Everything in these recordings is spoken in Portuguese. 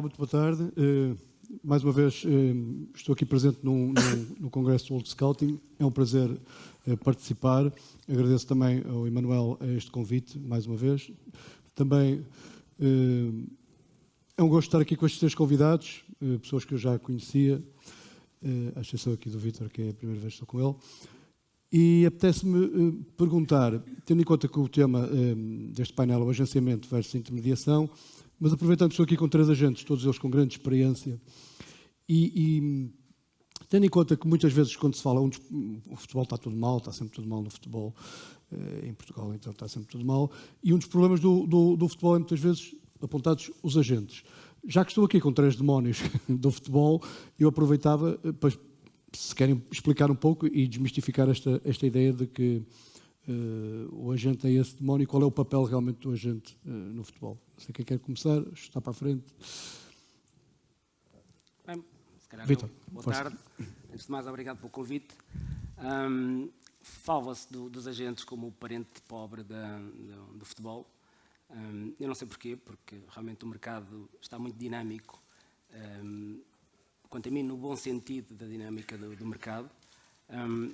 Olá, muito boa tarde. Mais uma vez estou aqui presente no Congresso do World Scouting. É um prazer participar. Agradeço também ao Emanuel este convite, mais uma vez. Também é um gosto estar aqui com estes três convidados, pessoas que eu já conhecia, à exceção aqui do Vítor, que é a primeira vez que estou com ele. E apetece-me perguntar, tendo em conta que o tema deste painel é o agenciamento versus intermediação, mas aproveitando que estou aqui com três agentes, todos eles com grande experiência, e tendo em conta que muitas vezes quando se fala o futebol está tudo mal, está sempre tudo mal no futebol, em Portugal então está sempre tudo mal, e um dos problemas do futebol é muitas vezes apontados os agentes. Já que estou aqui com três demónios do futebol, eu aproveitava para, se querem explicar um pouco e desmistificar esta ideia de que o agente é esse demónio, qual é o papel realmente do agente no futebol. Não sei quem quer começar, está para a frente. Bem, se calhar Vítor, boa força. tarde. Antes de mais, obrigado pelo convite. Fala-se dos agentes como o parente pobre do futebol. Eu não sei porquê, porque realmente o mercado está muito dinâmico, quanto a mim, no bom sentido da dinâmica do mercado,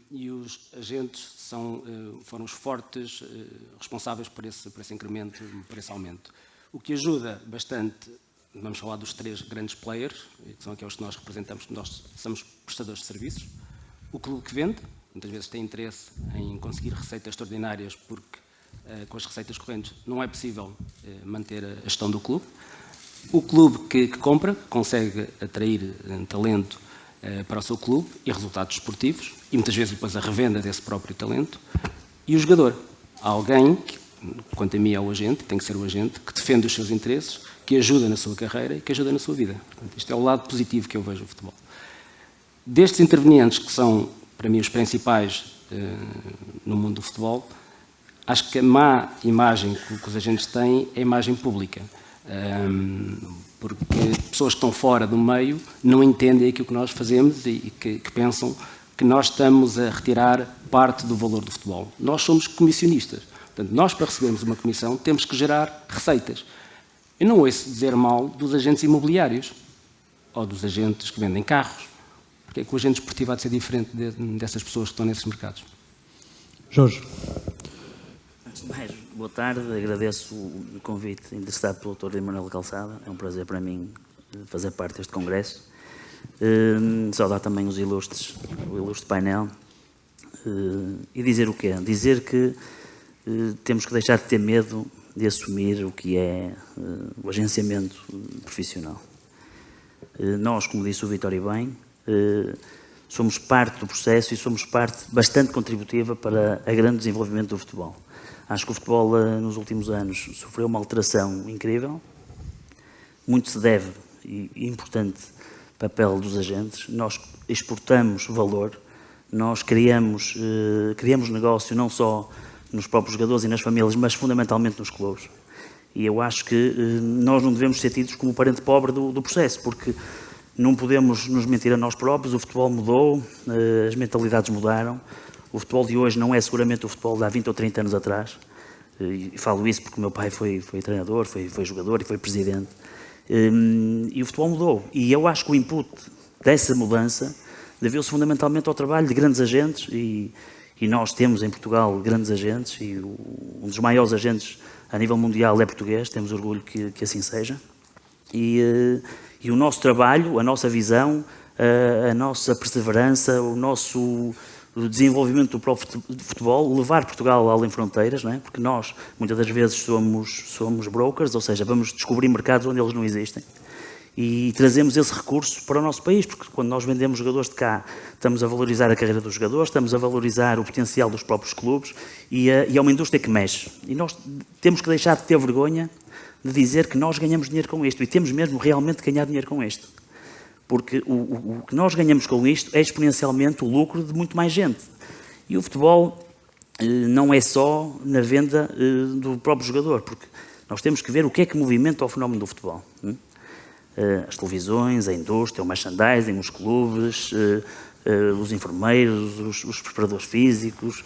e os agentes foram os fortes responsáveis por esse incremento, por esse aumento. O que ajuda bastante, vamos falar dos três grandes players, que são aqueles que nós representamos, que nós somos prestadores de serviços. O clube que vende, muitas vezes tem interesse em conseguir receitas extraordinárias, porque com as receitas correntes não é possível manter a gestão do clube. O clube que compra consegue atrair talento para o seu clube e resultados esportivos, e muitas vezes depois a revenda desse próprio talento. E o jogador, alguém que, quanto a mim é o agente, tem que ser o agente, que defende os seus interesses, que ajuda na sua carreira e que ajuda na sua vida. Portanto, isto é o lado positivo que eu vejo no futebol. Destes intervenientes, que são, para mim, os principais no mundo do futebol, acho que a má imagem que os agentes têm é a imagem pública. Porque pessoas que estão fora do meio não entendem aquilo que nós fazemos e que pensam que nós estamos a retirar parte do valor do futebol. Nós somos comissionistas. Portanto, nós, para recebermos uma comissão, temos que gerar receitas. Eu não ouço dizer mal dos agentes imobiliários ou dos agentes que vendem carros. Porque é que o agente esportivo há de ser diferente dessas pessoas que estão nesses mercados? Jorge. Antes de mais, boa tarde. Agradeço o convite interessado pelo Dr. Emanuel Calçada. É um prazer para mim fazer parte deste congresso. Saudar também o ilustre painel. E dizer o quê? Dizer que temos que deixar de ter medo de assumir o que é o agenciamento profissional. Nós, como disse o Vítor e bem, somos parte do processo e somos parte bastante contributiva para o grande desenvolvimento do futebol. Acho que o futebol, nos últimos anos, sofreu uma alteração incrível. Muito se deve, e importante, papel dos agentes. Nós exportamos valor, nós criamos negócio não só nos próprios jogadores e nas famílias, mas fundamentalmente nos clubes. E eu acho que nós não devemos ser tidos como o parente pobre do processo, porque não podemos nos mentir a nós próprios. O futebol mudou, as mentalidades mudaram. O futebol de hoje não é seguramente o futebol de há 20 ou 30 anos atrás. E falo isso porque o meu pai foi treinador, foi jogador e foi presidente. E o futebol mudou. E eu acho que o input dessa mudança deveu-se fundamentalmente ao trabalho de grandes agentes. E nós temos em Portugal grandes agentes. E um dos maiores agentes a nível mundial é português. Temos orgulho que assim seja. E o nosso trabalho, a nossa visão, a nossa perseverança, o nosso desenvolvimento do próprio futebol, levar Portugal além fronteiras, não é? Porque nós, muitas das vezes, somos brokers, ou seja, vamos descobrir mercados onde eles não existem e trazemos esse recurso para o nosso país, porque quando nós vendemos jogadores de cá, estamos a valorizar a carreira dos jogadores, estamos a valorizar o potencial dos próprios clubes e é uma indústria que mexe. E nós temos que deixar de ter vergonha de dizer que nós ganhamos dinheiro com isto, e temos mesmo realmente de ganhar dinheiro com isto. Porque o que nós ganhamos com isto é exponencialmente o lucro de muito mais gente. E o futebol não é só na venda do próprio jogador, porque nós temos que ver o que é que movimenta o fenómeno do futebol. As televisões, a indústria, o merchandising, os clubes, os enfermeiros, os preparadores físicos,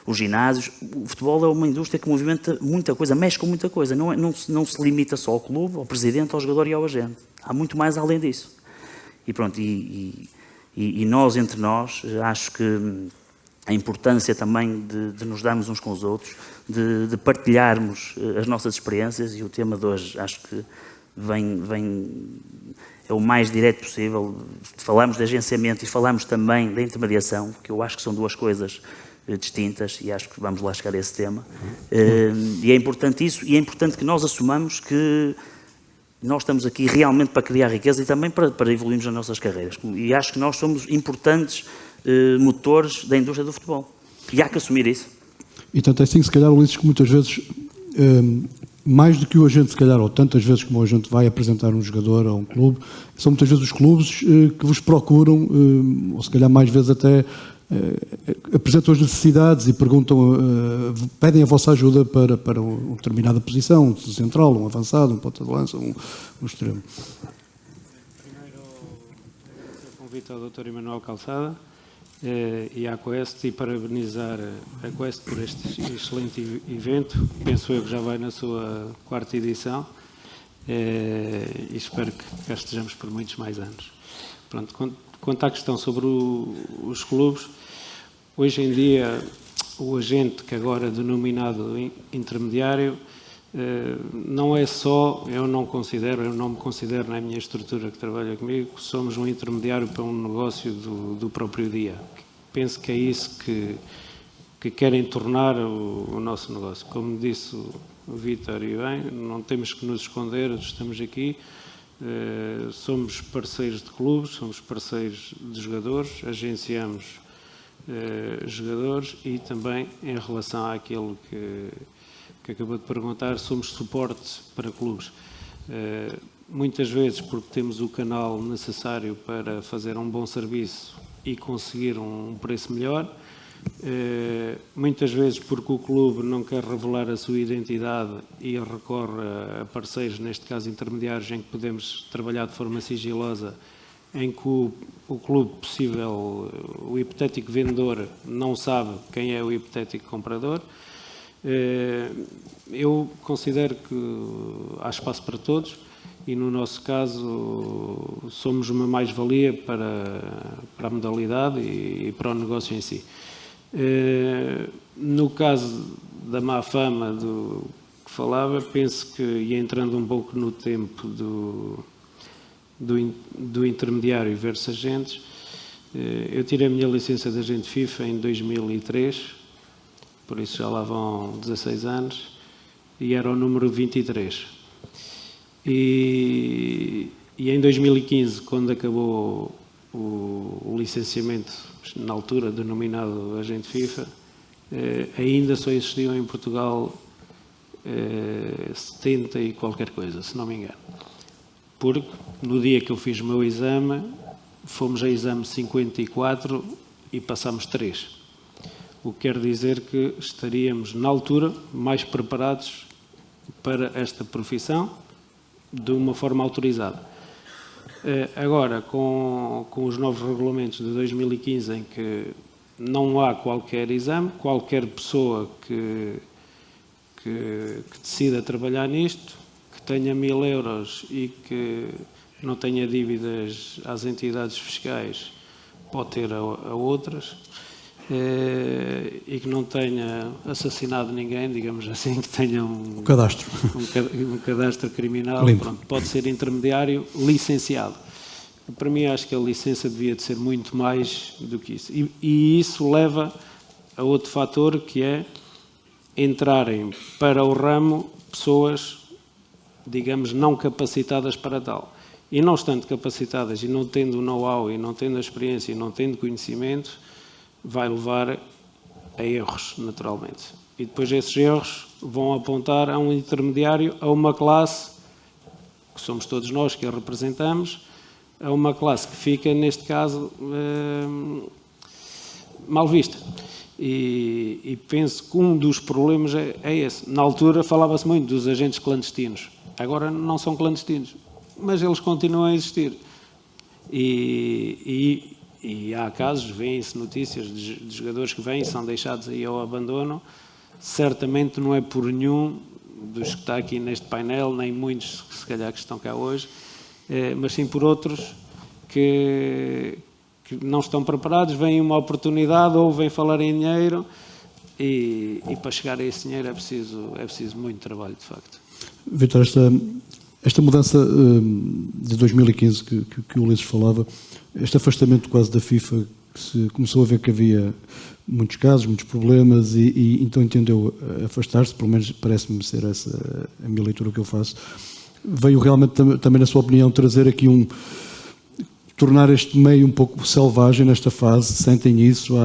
os ginásios. O futebol é uma indústria que movimenta muita coisa, mexe com muita coisa. Não se limita só ao clube, ao presidente, ao jogador e ao agente. Há muito mais além disso. E pronto, e nós, entre nós, acho que a importância também de nos darmos uns com os outros, de partilharmos as nossas experiências, e o tema de hoje acho que é o mais direto possível. Falamos de agenciamento e falamos também da intermediação, que eu acho que são duas coisas distintas, e acho que vamos lá chegar a esse tema. E é importante isso, e é importante que nós assumamos que nós estamos aqui realmente para criar riqueza e também para evoluirmos nas nossas carreiras. E acho que nós somos importantes motores da indústria do futebol. E há que assumir isso. E tanto é assim que, se calhar, Ulisses, que muitas vezes, mais do que o agente, se calhar, ou tantas vezes como o agente vai apresentar um jogador a um clube, são muitas vezes os clubes que vos procuram, ou se calhar mais vezes até apresentam as necessidades e perguntam, pedem a vossa ajuda para uma determinada posição, um central, um avançado, um ponta de lança, um extremo. Primeiro, o convite ao Dr. Emanuel Calçada e à Quest, e parabenizar a Quest por este excelente evento. Penso eu que já vai na sua 4ª edição, e espero que cá estejamos por muitos mais anos. Pronto, quanto à questão sobre os clubes, hoje em dia o agente, que agora é denominado intermediário, não é só, eu não me considero na minha estrutura que trabalha comigo, somos um intermediário para um negócio do próprio dia. Penso que é isso que querem tornar o nosso negócio. Como disse o Vítor e bem, não temos que nos esconder, estamos aqui, somos parceiros de clubes, somos parceiros de jogadores, agenciamos jogadores, e também em relação àquilo que acabou de perguntar, somos suporte para clubes. Muitas vezes porque temos o canal necessário para fazer um bom serviço e conseguir um preço melhor, muitas vezes porque o clube não quer revelar a sua identidade e recorre a parceiros, neste caso intermediários, em que podemos trabalhar de forma sigilosa, em que o clube possível, o hipotético vendedor, não sabe quem é o hipotético comprador. Eu considero que há espaço para todos, e no nosso caso somos uma mais-valia para a modalidade e para o negócio em si. No caso da má fama do que falava, penso que, e entrando um pouco no tempo do intermediário versus agentes, eu tirei a minha licença de agente FIFA em 2003, por isso já lá vão 16 anos, e era o número 23. E em 2015, quando acabou o licenciamento, na altura denominado agente FIFA, ainda só existiam em Portugal 70 e qualquer coisa, se não me engano. Porque no dia que eu fiz o meu exame, fomos a exame 54 e passámos 3. O que quer dizer que estaríamos, na altura, mais preparados para esta profissão, de uma forma autorizada. Agora, com os novos regulamentos de 2015, em que não há qualquer exame, qualquer pessoa que decida trabalhar nisto, que tenha 1000 euros e que não tenha dívidas às entidades fiscais, pode ter a outras, e que não tenha assassinado ninguém, digamos assim, que tenha um cadastro, um cadastro criminal, pronto, pode ser intermediário licenciado. Para mim, acho que a licença devia de ser muito mais do que isso. E isso leva a outro fator, que é entrarem para o ramo pessoas, digamos, não capacitadas para tal. E não estando capacitadas, e não tendo o know-how, e não tendo a experiência, e não tendo conhecimento, vai levar a erros, naturalmente. E depois esses erros vão apontar a um intermediário, a uma classe, que somos todos nós que a representamos, a uma classe que fica, neste caso, mal vista. E penso que um dos problemas é esse. Na altura falava-se muito dos agentes clandestinos. Agora não são clandestinos, mas eles continuam a existir. E e há casos, vêem-se notícias de jogadores que vêm e são deixados aí ao abandono. Certamente não é por nenhum dos que está aqui neste painel, nem muitos que se calhar que estão cá hoje, mas sim por outros que não estão preparados, veem uma oportunidade ou vêm falar em dinheiro e para chegar a esse dinheiro é preciso muito trabalho, de facto. Vítor, esta mudança de 2015 que o Ulisses falava, este afastamento quase da FIFA, que se começou a ver que havia muitos casos, muitos problemas e então entendeu afastar-se, pelo menos parece-me ser essa a minha leitura que eu faço, veio realmente também, na sua opinião, trazer aqui tornar este meio um pouco selvagem nesta fase. Sentem isso?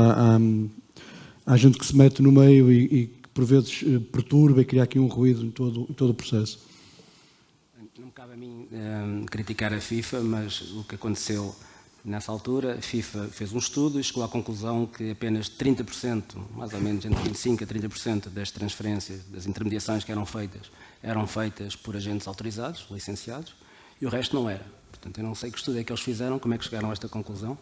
Há gente que se mete no meio e que por vezes perturba e cria aqui um ruído em todo o processo. Não cabe a mim criticar a FIFA, mas o que aconteceu nessa altura, a FIFA fez um estudo e chegou à conclusão que apenas 30%, mais ou menos entre 25% a 30% das transferências, das intermediações que eram feitas por agentes autorizados, licenciados, e o resto não era. Portanto, eu não sei que estudo é que eles fizeram, como é que chegaram a esta conclusão,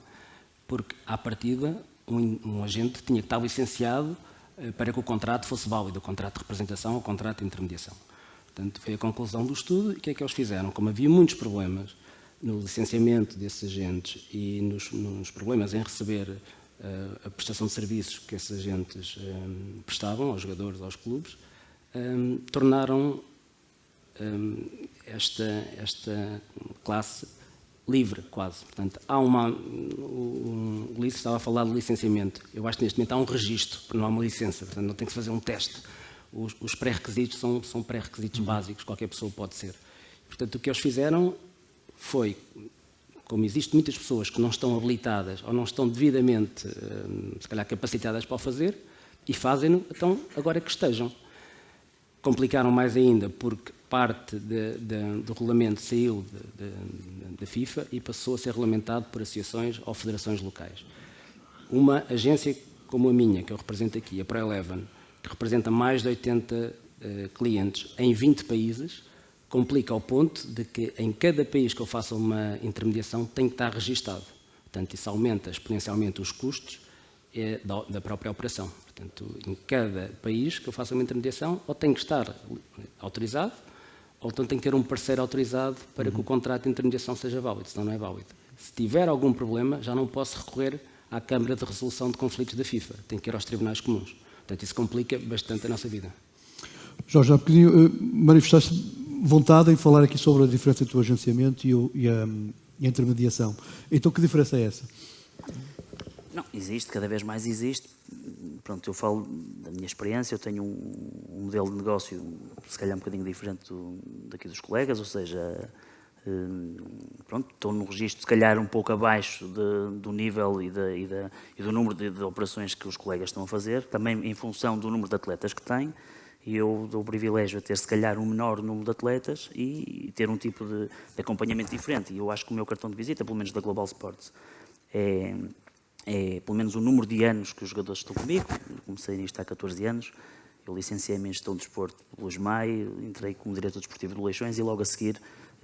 porque, à partida, um agente tinha que estar licenciado para que o contrato fosse válido, o contrato de representação ou o contrato de intermediação. Portanto, foi a conclusão do estudo e o que é que eles fizeram? Como havia muitos problemas no licenciamento desses agentes e nos problemas em receber a prestação de serviços que esses agentes prestavam aos jogadores, aos clubes, tornaram esta classe livre, quase. Portanto, o Ulisses estava a falar de licenciamento. Eu acho que neste momento há um registro, não há uma licença, portanto não tem que se fazer um teste. Os pré-requisitos são pré-requisitos básicos, qualquer pessoa pode ser. Portanto, o que eles fizeram foi, como existem muitas pessoas que não estão habilitadas ou não estão devidamente, se calhar, capacitadas para o fazer, e fazem-no, então agora que estejam. Complicaram mais ainda porque parte do regulamento saiu da FIFA e passou a ser regulamentado por associações ou federações locais. Uma agência como a minha, que eu represento aqui, a ProEleven, que representa mais de 80 clientes em 20 países, complica ao ponto de que em cada país que eu faça uma intermediação tem que estar registado. Portanto, isso aumenta exponencialmente os custos da própria operação. Portanto, em cada país que eu faça uma intermediação, ou tem que estar autorizado, ou então tem que ter um parceiro autorizado para que o contrato de intermediação seja válido, senão não é válido. Se tiver algum problema, já não posso recorrer à Câmara de Resolução de Conflitos da FIFA, tem que ir aos tribunais comuns. Portanto, isso complica bastante a nossa vida. Jorge, há bocadinho manifestaste vontade em falar aqui sobre a diferença entre o agenciamento e a intermediação. Então, que diferença é essa? Não, existe, cada vez mais existe. Pronto, eu falo da minha experiência, eu tenho um modelo de negócio, se calhar um bocadinho diferente daqui dos colegas, ou seja, pronto, estou num registro se calhar um pouco abaixo do nível e do número de operações que os colegas estão a fazer, também em função do número de atletas que têm, e eu dou o privilégio a ter se calhar um menor número de atletas e ter um tipo de acompanhamento diferente. E eu acho que o meu cartão de visita, pelo menos da Global Sports, é pelo menos o número de anos que os jogadores estão comigo. Eu comecei nisto há 14 anos, eu licenciei-me em Gestão de Desporto pelo ESMAI, entrei como diretor desportivo do Leixões e logo a seguir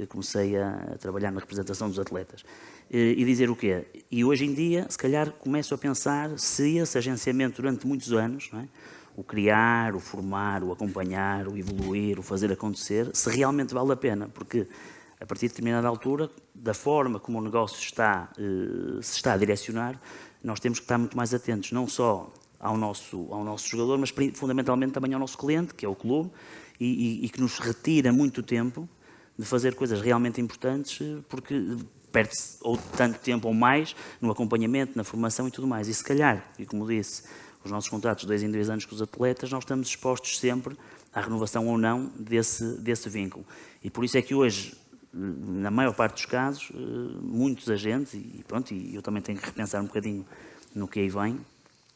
comecei a trabalhar na representação dos atletas. E dizer o quê? E hoje em dia, se calhar, começo a pensar se esse agenciamento durante muitos anos, não é? O criar, o formar, o acompanhar, o evoluir, o fazer acontecer, se realmente vale a pena, porque a partir de determinada altura, da forma como o negócio se está a direcionar, nós temos que estar muito mais atentos, não só ao nosso jogador, mas fundamentalmente também ao nosso cliente, que é o clube, e que nos retira muito tempo de fazer coisas realmente importantes, porque perde-se ou tanto tempo ou mais no acompanhamento, na formação e tudo mais. E se calhar, e como disse, os nossos contratos de 2 em 2 anos com os atletas, nós estamos expostos sempre à renovação ou não desse vínculo. E por isso é que hoje, na maior parte dos casos, muitos agentes, e eu também tenho que repensar um bocadinho no que aí vem,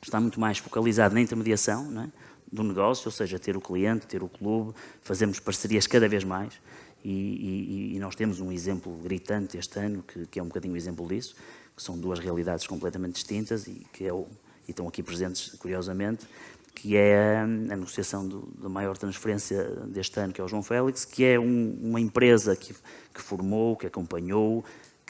está muito mais focalizado na intermediação, não é? Do negócio, ou seja, ter o cliente, ter o clube, fazemos parcerias cada vez mais, e nós temos um exemplo gritante este ano, que é um bocadinho o exemplo disso, que são duas realidades completamente distintas e estão aqui presentes, curiosamente, que é a negociação da maior transferência deste ano, que é o João Félix, que é uma empresa que formou, que acompanhou,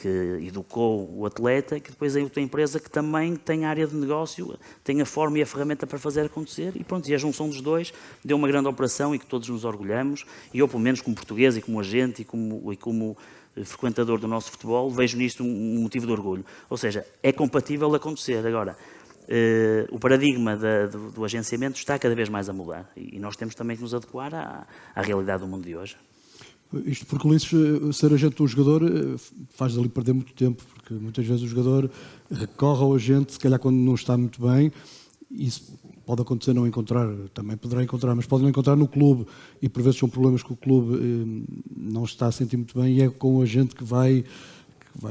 que educou o atleta, que depois é outra empresa que também tem a área de negócio, tem a forma e a ferramenta para fazer acontecer, e pronto, e a junção dos dois deu uma grande operação e que todos nos orgulhamos, e eu, pelo menos, como português e como agente e como frequentador do nosso futebol, vejo nisto um motivo de orgulho. Ou seja, é compatível acontecer. Agora, o paradigma do agenciamento está cada vez mais a mudar, e nós temos também que nos adequar à realidade do mundo de hoje. Isto porque, Ulisses, ser agente de um jogador faz dali perder muito tempo, porque muitas vezes o jogador recorre ao agente, se calhar quando não está muito bem, e isso pode acontecer não encontrar, também poderá encontrar, mas pode não encontrar no clube, e por vezes são problemas que o clube não está a sentir muito bem, e é com o agente que vai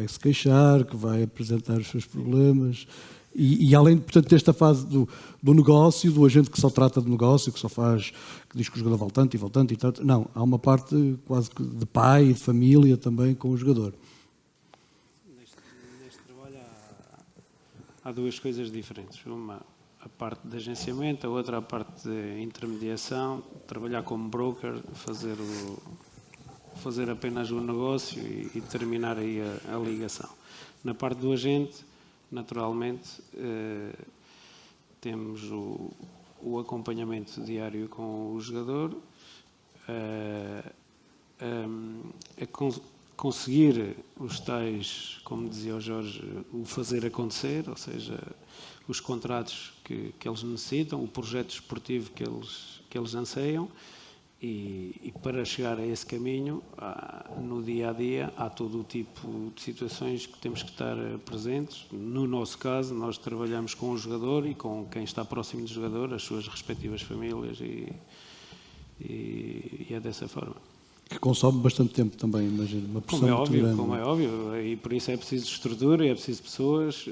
se queixar, que vai apresentar os seus problemas. E além, portanto, desta fase do negócio, do agente que só trata de negócio, que só faz, que diz que o jogador vale tanto e tanto, não, há uma parte quase que de pai e de família também com o jogador. Neste trabalho há duas coisas diferentes. Uma, a parte de agenciamento, a outra a parte de intermediação, trabalhar como broker, fazer apenas o negócio e terminar aí a ligação. Na parte do agente, naturalmente, temos o acompanhamento diário com o jogador, conseguir os tais, como dizia o Jorge, o fazer acontecer, ou seja, os contratos que eles necessitam, o projeto esportivo que eles anseiam, e para chegar a esse caminho, no dia-a-dia, há todo o tipo de situações que temos que estar presentes. No nosso caso, nós trabalhamos com o jogador e com quem está próximo do jogador, as suas respectivas famílias, e é dessa forma. Que consome bastante tempo também, imagino, uma pressão muito grande. Como é óbvio, e por isso é preciso estrutura, é preciso pessoas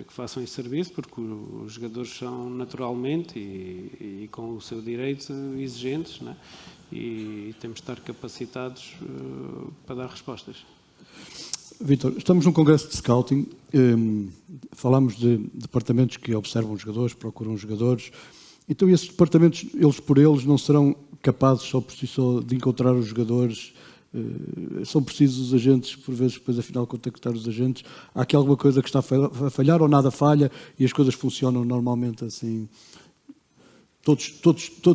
que façam esse serviço, porque os jogadores são naturalmente e com o seu direito exigentes, né? E temos de estar capacitados para dar respostas. Vítor, estamos num congresso de scouting, falamos de departamentos que observam os jogadores, procuram os jogadores, então esses departamentos, eles por eles, não serão capazes só por si só de encontrar os jogadores, são precisos os agentes, por vezes, depois afinal contactar os agentes. Há aqui alguma coisa que está a falhar ou nada falha e as coisas funcionam normalmente assim? Todos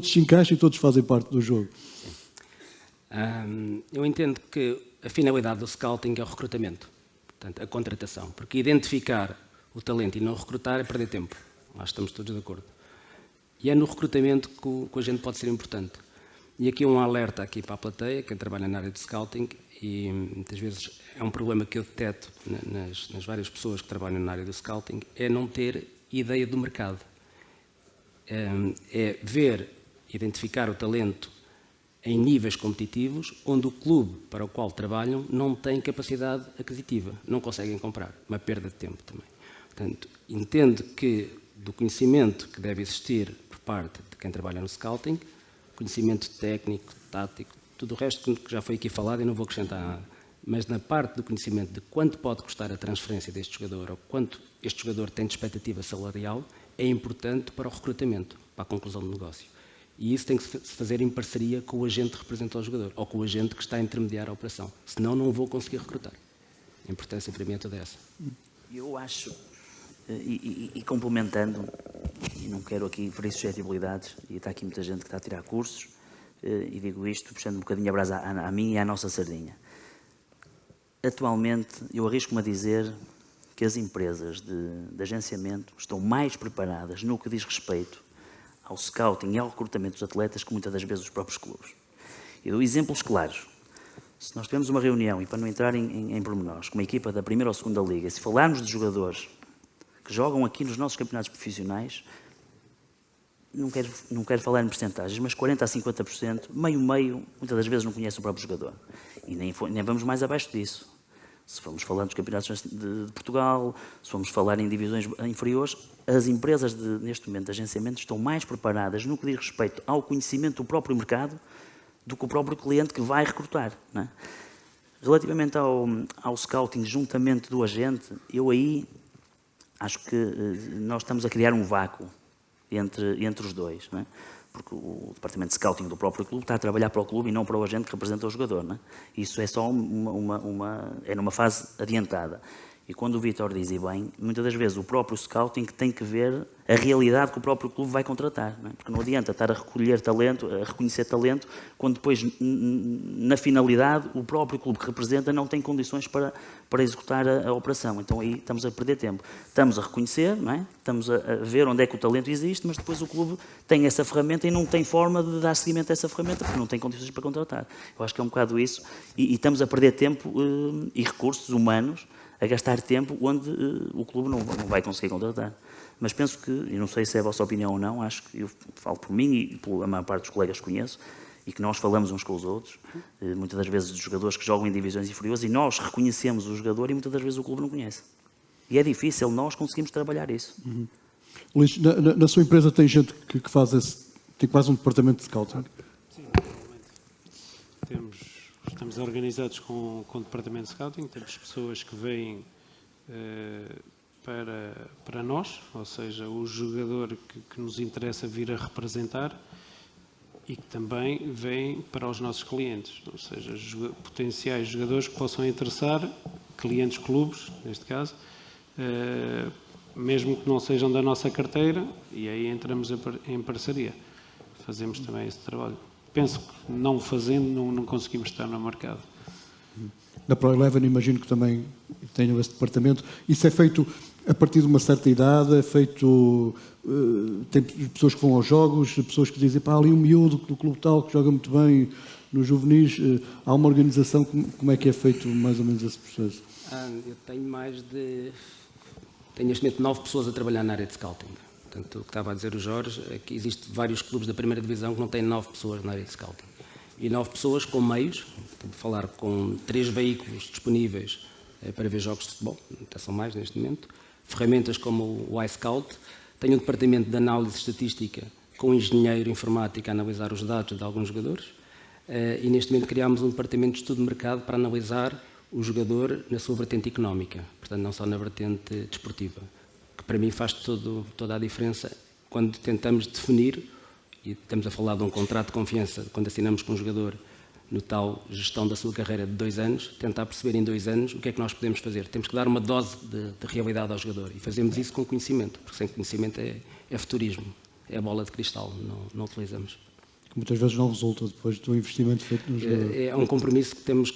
se encaixam e todos fazem parte do jogo. Eu entendo que a finalidade do scouting é o recrutamento, portanto, a contratação, porque identificar o talento e não recrutar é perder tempo. Acho que estamos todos de acordo. E é no recrutamento que a gente pode ser importante. E aqui um alerta aqui para a plateia, quem trabalha na área de scouting, e muitas vezes é um problema que eu deteto nas várias pessoas que trabalham na área do scouting, é não ter ideia do mercado. É ver, identificar o talento em níveis competitivos, onde o clube para o qual trabalham não tem capacidade aquisitiva, não conseguem comprar, uma perda de tempo também. Portanto, entendo que do conhecimento que deve existir por parte de quem trabalha no scouting, conhecimento técnico, tático, tudo o resto que já foi aqui falado e não vou acrescentar nada, mas na parte do conhecimento de quanto pode custar a transferência deste jogador ou quanto este jogador tem de expectativa salarial, é importante para o recrutamento, para a conclusão do negócio. E isso tem que se fazer em parceria com o agente que representa o jogador ou com o agente que está a intermediar a operação, senão não vou conseguir recrutar. A importância para mim é toda essa. Eu acho, e complementando, e não quero aqui ferir suscetibilidades, e está aqui muita gente que está a tirar cursos, e digo isto puxando um bocadinho a brasa a mim e à nossa sardinha. Atualmente, eu arrisco-me a dizer que as empresas de agenciamento estão mais preparadas no que diz respeito ao scouting e ao recrutamento dos atletas que muitas das vezes os próprios clubes. Eu dou exemplos claros. Se nós tivermos uma reunião, e para não entrar em pormenores, com uma equipa da primeira ou segunda liga, se falarmos de jogadores que jogam aqui nos nossos campeonatos profissionais, não quero falar em percentagens, mas 40% a 50%, meio, muitas das vezes não conhece o próprio jogador. E nem vamos mais abaixo disso. Se formos falar dos campeonatos de Portugal, se formos falar em divisões inferiores, as empresas neste momento de agenciamento estão mais preparadas no que diz respeito ao conhecimento do próprio mercado do que o próprio cliente que vai recrutar, não é? Relativamente ao scouting juntamente do agente, eu aí acho que nós estamos a criar um vácuo entre os dois, não é? Porque o departamento de scouting do próprio clube está a trabalhar para o clube e não para o agente que representa o jogador, não é? Isso é só é numa fase adiantada. E quando o Vítor diz, e bem, muitas das vezes o próprio scouting tem que ver a realidade que o próprio clube vai contratar, não é? Porque não adianta estar a recolher talento, a reconhecer talento, quando depois, na finalidade, o próprio clube que representa não tem condições para executar a operação. Então aí estamos a perder tempo. Estamos a reconhecer, não é? Estamos a ver onde é que o talento existe, mas depois o clube tem essa ferramenta e não tem forma de dar seguimento a essa ferramenta, porque não tem condições para contratar. Eu acho que é um bocado isso. E estamos a perder tempo e recursos humanos a gastar tempo onde o clube não vai conseguir contratar. Mas penso que, e não sei se é a vossa opinião ou não, acho que eu falo por mim e pela maior parte dos colegas que conheço, e que nós falamos uns com os outros, muitas das vezes dos jogadores que jogam em divisões inferiores, e nós reconhecemos o jogador e muitas das vezes o clube não conhece. E é difícil, nós conseguimos trabalhar isso. Luís, na sua empresa tem gente que faz tem quase um departamento de scouting? Sim, realmente. Estamos organizados com o departamento de scouting, temos pessoas que vêm para nós, ou seja, o jogador que nos interessa vir a representar, e que também vêm para os nossos clientes, ou seja, potenciais jogadores que possam interessar, clientes clubes, neste caso, mesmo que não sejam da nossa carteira, e aí entramos em parceria. Fazemos também esse trabalho. Penso que não fazendo, não conseguimos estar no mercado. Na ProEleven imagino que também tenham esse departamento. Isso é feito a partir de uma certa idade, é feito... tem pessoas que vão aos jogos, pessoas que dizem, pá, ali um miúdo do clube tal que joga muito bem nos juvenis. Há uma organização, como é que é feito mais ou menos esse processo? Eu tenho tenho neste momento 9 pessoas a trabalhar na área de scouting. Portanto, o que estava a dizer o Jorge é que existem vários clubes da primeira divisão que não têm 9 pessoas na área de scouting. E 9 pessoas com meios, de falar com 3 veículos disponíveis para ver jogos de futebol, até são mais neste momento, ferramentas como o iScout, tenho um departamento de análise estatística com um engenheiro informático a analisar os dados de alguns jogadores, e neste momento criámos um departamento de estudo de mercado para analisar o jogador na sua vertente económica, portanto não só na vertente desportiva, que para mim faz toda a diferença quando tentamos definir, e estamos a falar de um contrato de confiança, quando assinamos com um jogador no tal gestão da sua carreira de 2 anos, tentar perceber em 2 anos o que é que nós podemos fazer. Temos que dar uma dose de realidade ao jogador, e fazemos isso com conhecimento, porque sem conhecimento é futurismo, é a bola de cristal, não utilizamos. Que muitas vezes não resulta depois do investimento feito no jogador. É um compromisso que temos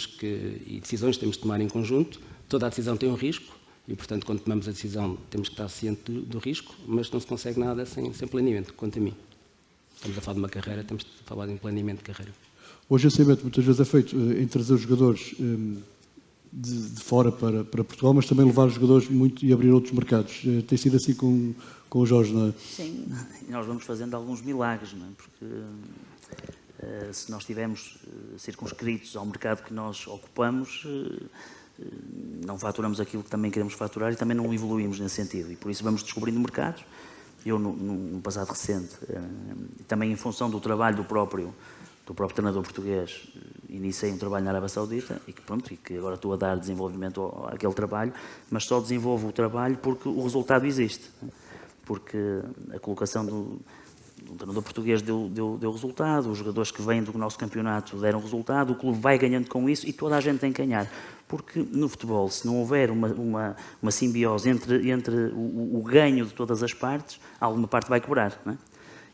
que e decisões temos de tomar em conjunto. Toda a decisão tem um risco e, portanto, quando tomamos a decisão temos que estar ciente do risco, mas não se consegue nada sem planeamento, quanto a mim. Estamos a falar de uma carreira, temos de falar de um planeamento de carreira. O agenciamento muitas vezes é feito em trazer os jogadores de fora para Portugal, mas também levar os jogadores muito e abrir outros mercados. Tem sido assim com o Jorge, não é? Sim, nós vamos fazendo alguns milagres, não é? Porque se nós estivermos circunscritos ao mercado que nós ocupamos, não faturamos aquilo que também queremos faturar e também não evoluímos nesse sentido. E por isso vamos descobrindo mercados. Eu, no passado recente, também em função do trabalho do próprio treinador português, iniciei um trabalho na Arábia Saudita e que agora estou a dar desenvolvimento àquele trabalho, mas só desenvolvo o trabalho porque o resultado existe. Porque a colocação do treinador português deu resultado, os jogadores que vêm do nosso campeonato deram resultado, o clube vai ganhando com isso e toda a gente tem que ganhar. Porque no futebol, se não houver uma simbiose entre o ganho de todas as partes, alguma parte vai quebrar, não é?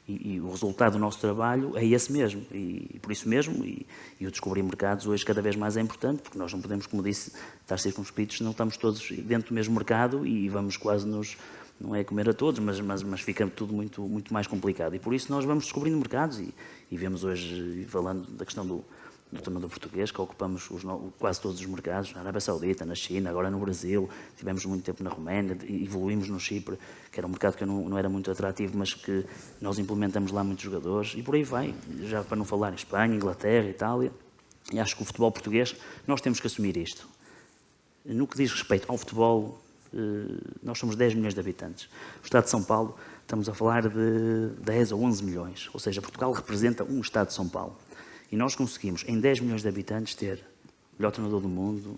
E o resultado do nosso trabalho é esse mesmo, e por isso mesmo, e o descobrir mercados hoje cada vez mais é importante, porque nós não podemos, como disse, estar circunscritos, não estamos todos dentro do mesmo mercado e vamos quase não é comer a todos, mas fica tudo muito mais complicado. E por isso nós vamos descobrindo mercados e vemos hoje, falando da questão do treinador português, que ocupamos quase todos os mercados, na Arábia Saudita, na China, agora no Brasil, tivemos muito tempo na Roménia, evoluímos no Chipre, que era um mercado que não era muito atrativo, mas que nós implementamos lá muitos jogadores, e por aí vai, já para não falar em Espanha, Inglaterra, Itália, e acho que o futebol português, nós temos que assumir isto. No que diz respeito ao futebol, nós somos 10 milhões de habitantes. O Estado de São Paulo, estamos a falar de 10 ou 11 milhões, ou seja, Portugal representa um Estado de São Paulo. E nós conseguimos, em 10 milhões de habitantes, ter o melhor treinador do mundo,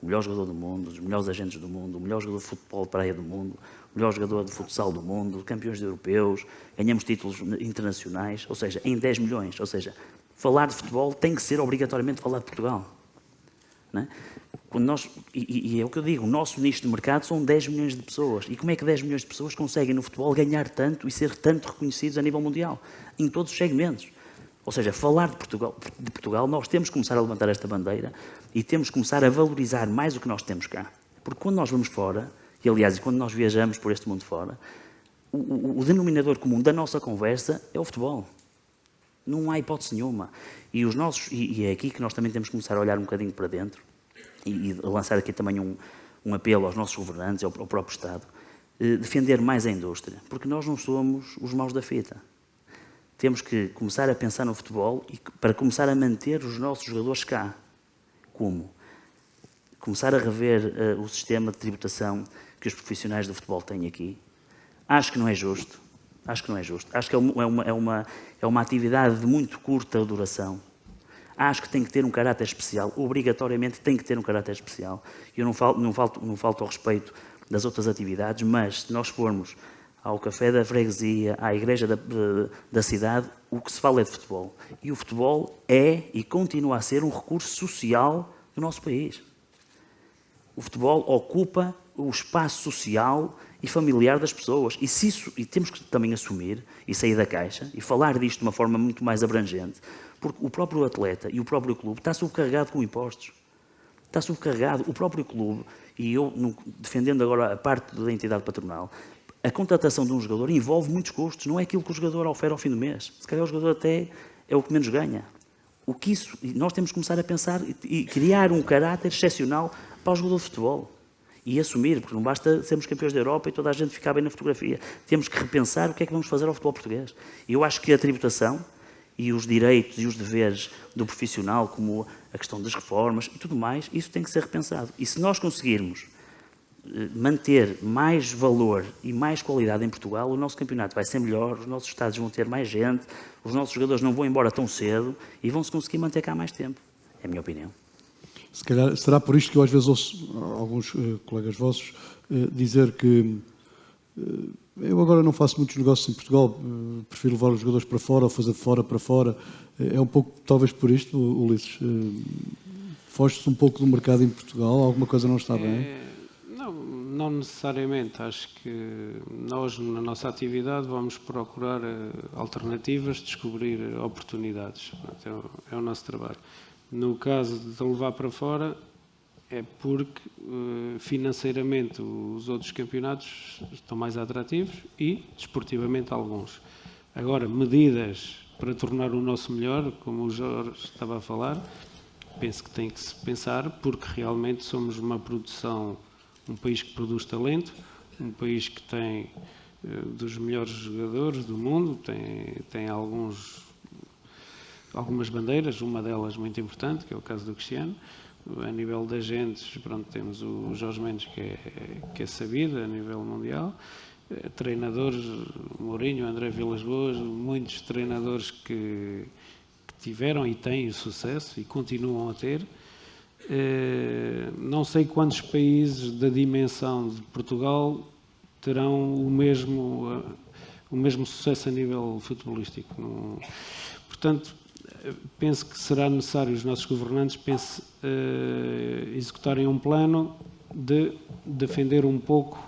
o melhor jogador do mundo, os melhores agentes do mundo, o melhor jogador de futebol de praia do mundo, o melhor jogador de futsal do mundo, campeões europeus, ganhamos títulos internacionais, ou seja, em 10 milhões. Ou seja, falar de futebol tem que ser obrigatoriamente falar de Portugal. Não é? E é o que eu digo, o nosso nicho de mercado são 10 milhões de pessoas. E como é que 10 milhões de pessoas conseguem no futebol ganhar tanto e ser tanto reconhecidos a nível mundial? Em todos os segmentos. Ou seja, falar de Portugal, nós temos que começar a levantar esta bandeira e temos que começar a valorizar mais o que nós temos cá. Porque quando nós vamos fora, e aliás, quando nós viajamos por este mundo fora, o denominador comum da nossa conversa é o futebol. Não há hipótese nenhuma. E é aqui que nós também temos que começar a olhar um bocadinho para dentro e lançar aqui também um apelo aos nossos governantes, ao próprio Estado, defender mais a indústria, porque nós não somos os maus da fita. Temos que começar a pensar no futebol e para começar a manter os nossos jogadores cá. Como? Começar a rever o sistema de tributação que os profissionais do futebol têm aqui. Acho que não é justo. Acho que não é justo. Acho que é uma atividade de muito curta duração. Acho que tem que ter um caráter especial. Obrigatoriamente tem que ter um caráter especial. Eu não falto ao respeito das outras atividades, mas se nós formos ao café da freguesia, à igreja da cidade, o que se fala é de futebol. E o futebol é e continua a ser um recurso social do nosso país. O futebol ocupa o espaço social e familiar das pessoas. E temos que também assumir e sair da caixa e falar disto de uma forma muito mais abrangente, porque o próprio atleta e o próprio clube está subcarregado com impostos. Está subcarregado. O próprio clube, e eu defendendo agora a parte da entidade patronal, a contratação de um jogador envolve muitos custos. Não é aquilo que o jogador oferece ao fim do mês. Se calhar o jogador até é o que menos ganha. Nós temos que começar a pensar e criar um caráter excepcional para o jogador de futebol. E assumir, porque não basta sermos campeões da Europa e toda a gente ficar bem na fotografia. Temos que repensar o que é que vamos fazer ao futebol português. E eu acho que a tributação e os direitos e os deveres do profissional, como a questão das reformas e tudo mais, isso tem que ser repensado. E se nós conseguirmos manter mais valor e mais qualidade em Portugal, o nosso campeonato vai ser melhor, os nossos estádios vão ter mais gente, os nossos jogadores não vão embora tão cedo e vão-se conseguir manter cá mais tempo. É a minha opinião. Se calhar, será por isto que eu às vezes ouço alguns colegas vossos dizer que eu agora não faço muitos negócios em Portugal, prefiro levar os jogadores para fora ou fazer de fora para fora. É um pouco, talvez por isto, Ulisses, foge-se um pouco do mercado em Portugal, alguma coisa não está bem? Não necessariamente. Acho que nós, na nossa atividade, vamos procurar alternativas, descobrir oportunidades. É o nosso trabalho. No caso de levar para fora, é porque financeiramente os outros campeonatos estão mais atrativos e desportivamente alguns. Agora, medidas para tornar o nosso melhor, como o Jorge estava a falar, penso que tem que se pensar, porque realmente somos uma produção, um país que produz talento, um país que tem dos melhores jogadores do mundo, tem algumas bandeiras, uma delas muito importante, que é o caso do Cristiano. A nível de agentes, pronto, temos o Jorge Mendes, que é sabido a nível mundial. Treinadores, Mourinho, André Vilas-Boas, muitos treinadores que tiveram e têm sucesso e continuam a ter. Não sei quantos países da dimensão de Portugal terão o mesmo sucesso a nível futebolístico. Portanto, penso que será necessário os nossos governantes executarem um plano de defender um pouco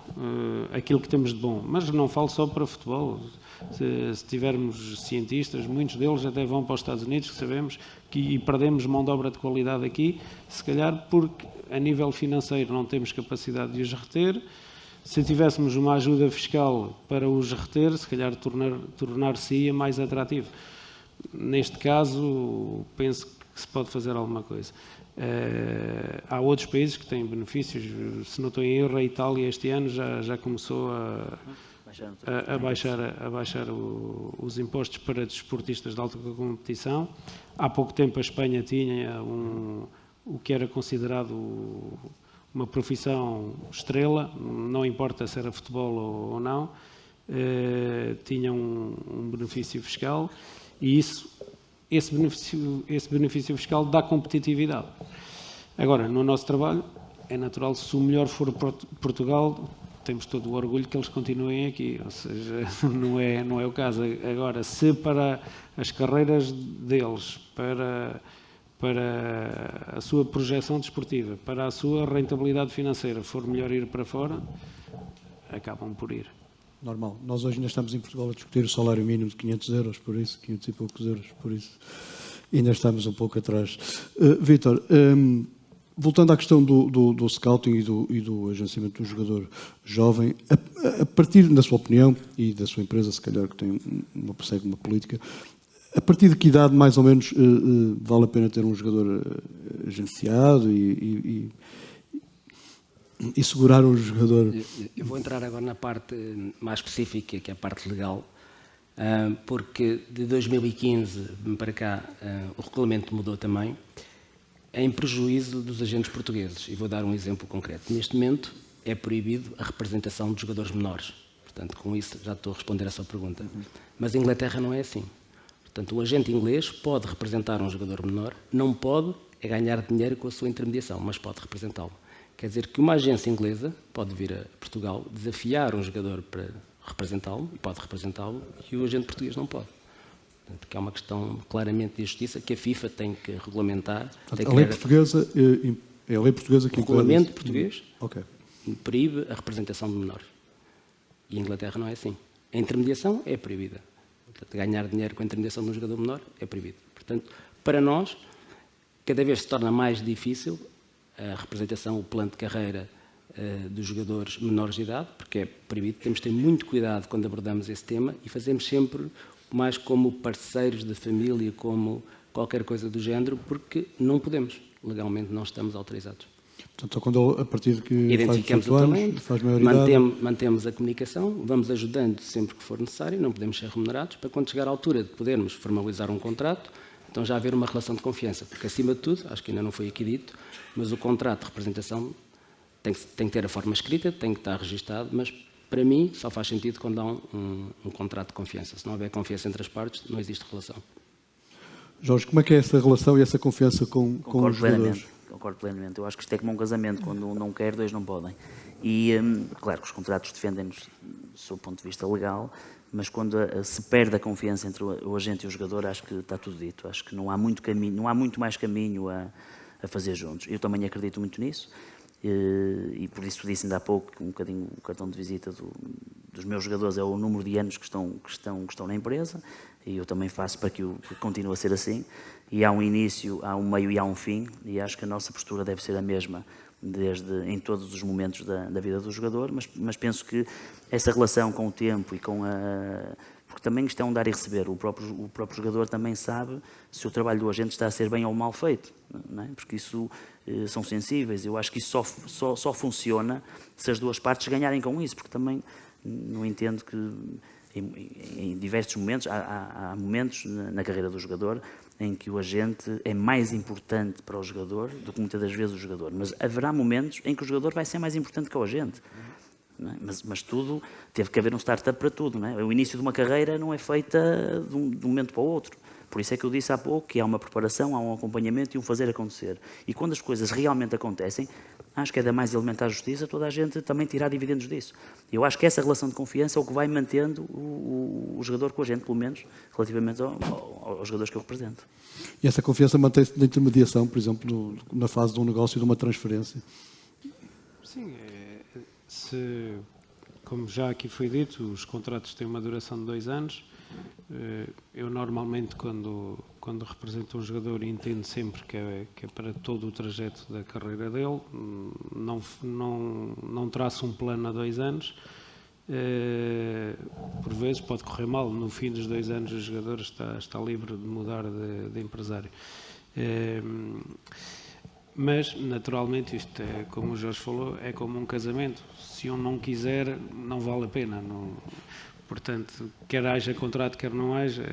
aquilo que temos de bom. Mas não falo só para futebol. Se tivermos cientistas, muitos deles até vão para os Estados Unidos, que sabemos, e perdemos mão de obra de qualidade aqui, se calhar porque a nível financeiro não temos capacidade de os reter. Se tivéssemos uma ajuda fiscal para os reter, se calhar tornar-se-ia mais atrativo. Neste caso, penso que se pode fazer alguma coisa. Há outros países que têm benefícios. Se não estou em erro, a Itália este ano já começou a baixar os impostos para desportistas de alta competição. Há pouco tempo a Espanha tinha o que era considerado uma profissão estrela, não importa se era futebol ou não, tinha um benefício fiscal. E esse benefício fiscal dá competitividade. Agora, no nosso trabalho, é natural, se o melhor for Portugal, temos todo o orgulho que eles continuem aqui, ou seja, não é o caso. Agora, se para as carreiras deles, para a sua projeção desportiva, para a sua rentabilidade financeira, for melhor ir para fora, acabam por ir. Normal. Nós hoje ainda estamos em Portugal a discutir o salário mínimo de 500 euros, por isso, 500 e poucos euros, por isso ainda estamos um pouco atrás. Vítor, voltando à questão do scouting e do agenciamento do jogador jovem, a partir, na sua opinião, e da sua empresa, se calhar que segue uma política, a partir de que idade, mais ou menos, vale a pena ter um jogador agenciado e segurar o jogador? Eu vou entrar agora na parte mais específica, que é a parte legal, porque de 2015 para cá o regulamento mudou também, em prejuízo dos agentes portugueses. E vou dar um exemplo concreto. Neste momento é proibido a representação de jogadores menores. Portanto, com isso já estou a responder a sua pergunta. Mas em Inglaterra não é assim. Portanto, o agente inglês pode representar um jogador menor, não pode ganhar dinheiro com a sua intermediação, mas pode representá-lo. Quer dizer que uma agência inglesa pode vir a Portugal desafiar um jogador para representá-lo, e pode representá-lo, e o agente português não pode. Portanto, que é uma questão claramente de justiça que a FIFA tem que regulamentar. A lei portuguesa é a lei portuguesa que... O regulamento português Okay. proíbe a representação de menores. E em Inglaterra não é assim. A intermediação é proibida. Portanto, ganhar dinheiro com a intermediação de um jogador menor é proibido. Portanto, para nós, cada vez se torna mais difícil a representação, o plano de carreira dos jogadores menores de idade, porque é proibido. Temos de ter muito cuidado quando abordamos esse tema e fazemos sempre mais como parceiros de família, como qualquer coisa do género, porque não podemos. Legalmente não estamos autorizados. Portanto, quando a partir de que identificamos faz 18 o talento, anos, faz maioridade... mantemos a comunicação, vamos ajudando sempre que for necessário, não podemos ser remunerados, para quando chegar à altura de podermos formalizar um contrato, então já haver uma relação de confiança, porque acima de tudo, acho que ainda não foi aqui dito, mas o contrato de representação tem que ter a forma escrita, tem que estar registado, mas para mim só faz sentido quando há um contrato de confiança. Se não houver confiança entre as partes, não existe relação. Jorge, como é que é essa relação e essa confiança com os jogadores? Concordo plenamente. Eu acho que isto é como um casamento. Quando um não quer, dois não podem. E, claro que os contratos defendem-nos do seu ponto de vista legal, mas quando se perde a confiança entre o agente e o jogador, acho que está tudo dito. Acho que não há muito caminho, não há muito mais caminho a fazer juntos. Eu também acredito muito nisso. E por isso disse ainda há pouco que um bocadinho o cartão de visita dos meus jogadores é o número de anos que estão na empresa, e eu também faço para que continue a ser assim. E há um início, há um meio e há um fim, e acho que a nossa postura deve ser a mesma em todos os momentos da vida do jogador, mas penso que essa relação com o tempo e porque também isto é um dar e receber, o próprio jogador também sabe se o trabalho do agente está a ser bem ou mal feito, não é? Porque isso são sensíveis. Eu acho que isso só funciona se as duas partes ganharem com isso, porque também não entendo que em diversos momentos, há momentos na carreira do jogador em que o agente é mais importante para o jogador do que muitas das vezes o jogador, mas haverá momentos em que o jogador vai ser mais importante que o agente. Não é? Mas tudo, teve que haver um startup para tudo. Não é? O início de uma carreira não é feita de um momento para o outro. Por isso é que eu disse há pouco que há uma preparação, há um acompanhamento e um fazer acontecer. E quando as coisas realmente acontecem, acho que é da mais elementar justiça toda a gente também tirar dividendos disso. Eu acho que essa relação de confiança é o que vai mantendo o jogador com a gente, pelo menos, relativamente aos jogadores que eu represento. E essa confiança mantém-se na intermediação, por exemplo, na fase de um negócio e de uma transferência? Sim, como já aqui foi dito, os contratos têm uma duração de 2 anos. Eu normalmente, quando represento um jogador, entendo sempre que é para todo o trajeto da carreira dele, não traço um plano a 2 anos. Por vezes pode correr mal, no fim dos 2 anos o jogador está livre de mudar de empresário. Mas, naturalmente, isto é, como o Jorge falou, é como um casamento. Se um não quiser, não vale a pena. Portanto, quer haja contrato, quer não haja,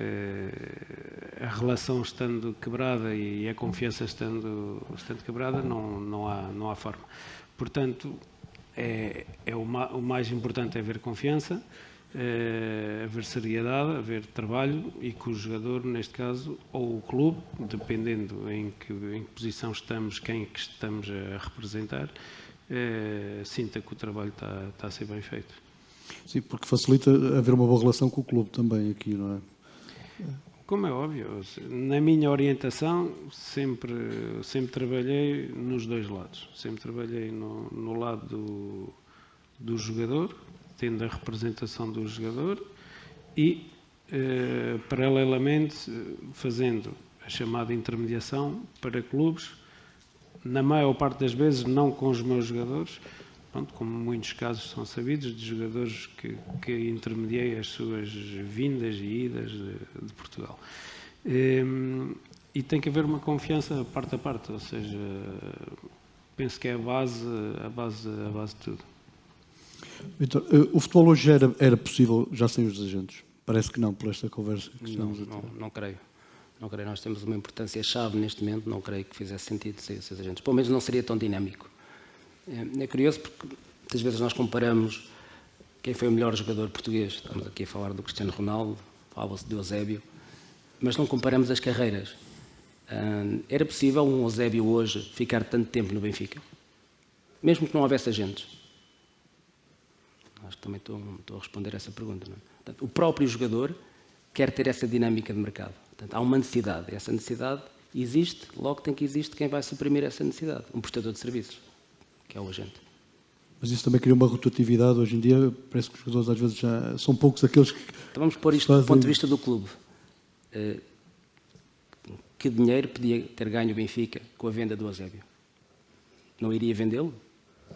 a relação estando quebrada e a confiança estando quebrada, não há forma. Portanto, o mais importante é haver confiança, haver seriedade, haver trabalho, e que o jogador, neste caso, ou o clube, dependendo em que posição estamos, quem é que estamos a representar, sinta que o trabalho está a ser bem feito. Sim, porque facilita haver uma boa relação com o clube também aqui, não é? Como é óbvio, na minha orientação sempre trabalhei nos dois lados. Sempre trabalhei no lado do jogador, tendo a representação do jogador e, paralelamente, fazendo a chamada intermediação para clubes, na maior parte das vezes não com os meus jogadores, pronto, como muitos casos são sabidos, de jogadores que intermediei as suas vindas e idas de Portugal. E tem que haver uma confiança parte a parte, ou seja, penso que é a base de tudo. Vítor, o futebol hoje era possível já sem os agentes? Parece que não, por esta conversa que estamos a ter. Não creio. Não creio. Nós temos uma importância-chave neste momento, não creio que fizesse sentido sem esses agentes. Pelo menos não seria tão dinâmico. É curioso porque muitas vezes nós comparamos quem foi o melhor jogador português. Estamos aqui a falar do Cristiano Ronaldo, fala-se do Eusébio, mas não comparamos as carreiras. Era possível um Eusébio hoje ficar tanto tempo no Benfica? Mesmo que não houvesse agentes? Acho que também estou a responder essa pergunta. Não é? Portanto, o próprio jogador quer ter essa dinâmica de mercado. Portanto, há uma necessidade. Essa necessidade existe, logo tem que existir quem vai suprimir essa necessidade. Um prestador de serviços, que é o agente. Mas isso também cria uma rotatividade. Hoje em dia parece que os jogadores às vezes já são poucos aqueles que... Então vamos pôr isto do ponto de vista do clube. Que dinheiro podia ter ganho o Benfica com a venda do Eusébio? Não iria vendê-lo?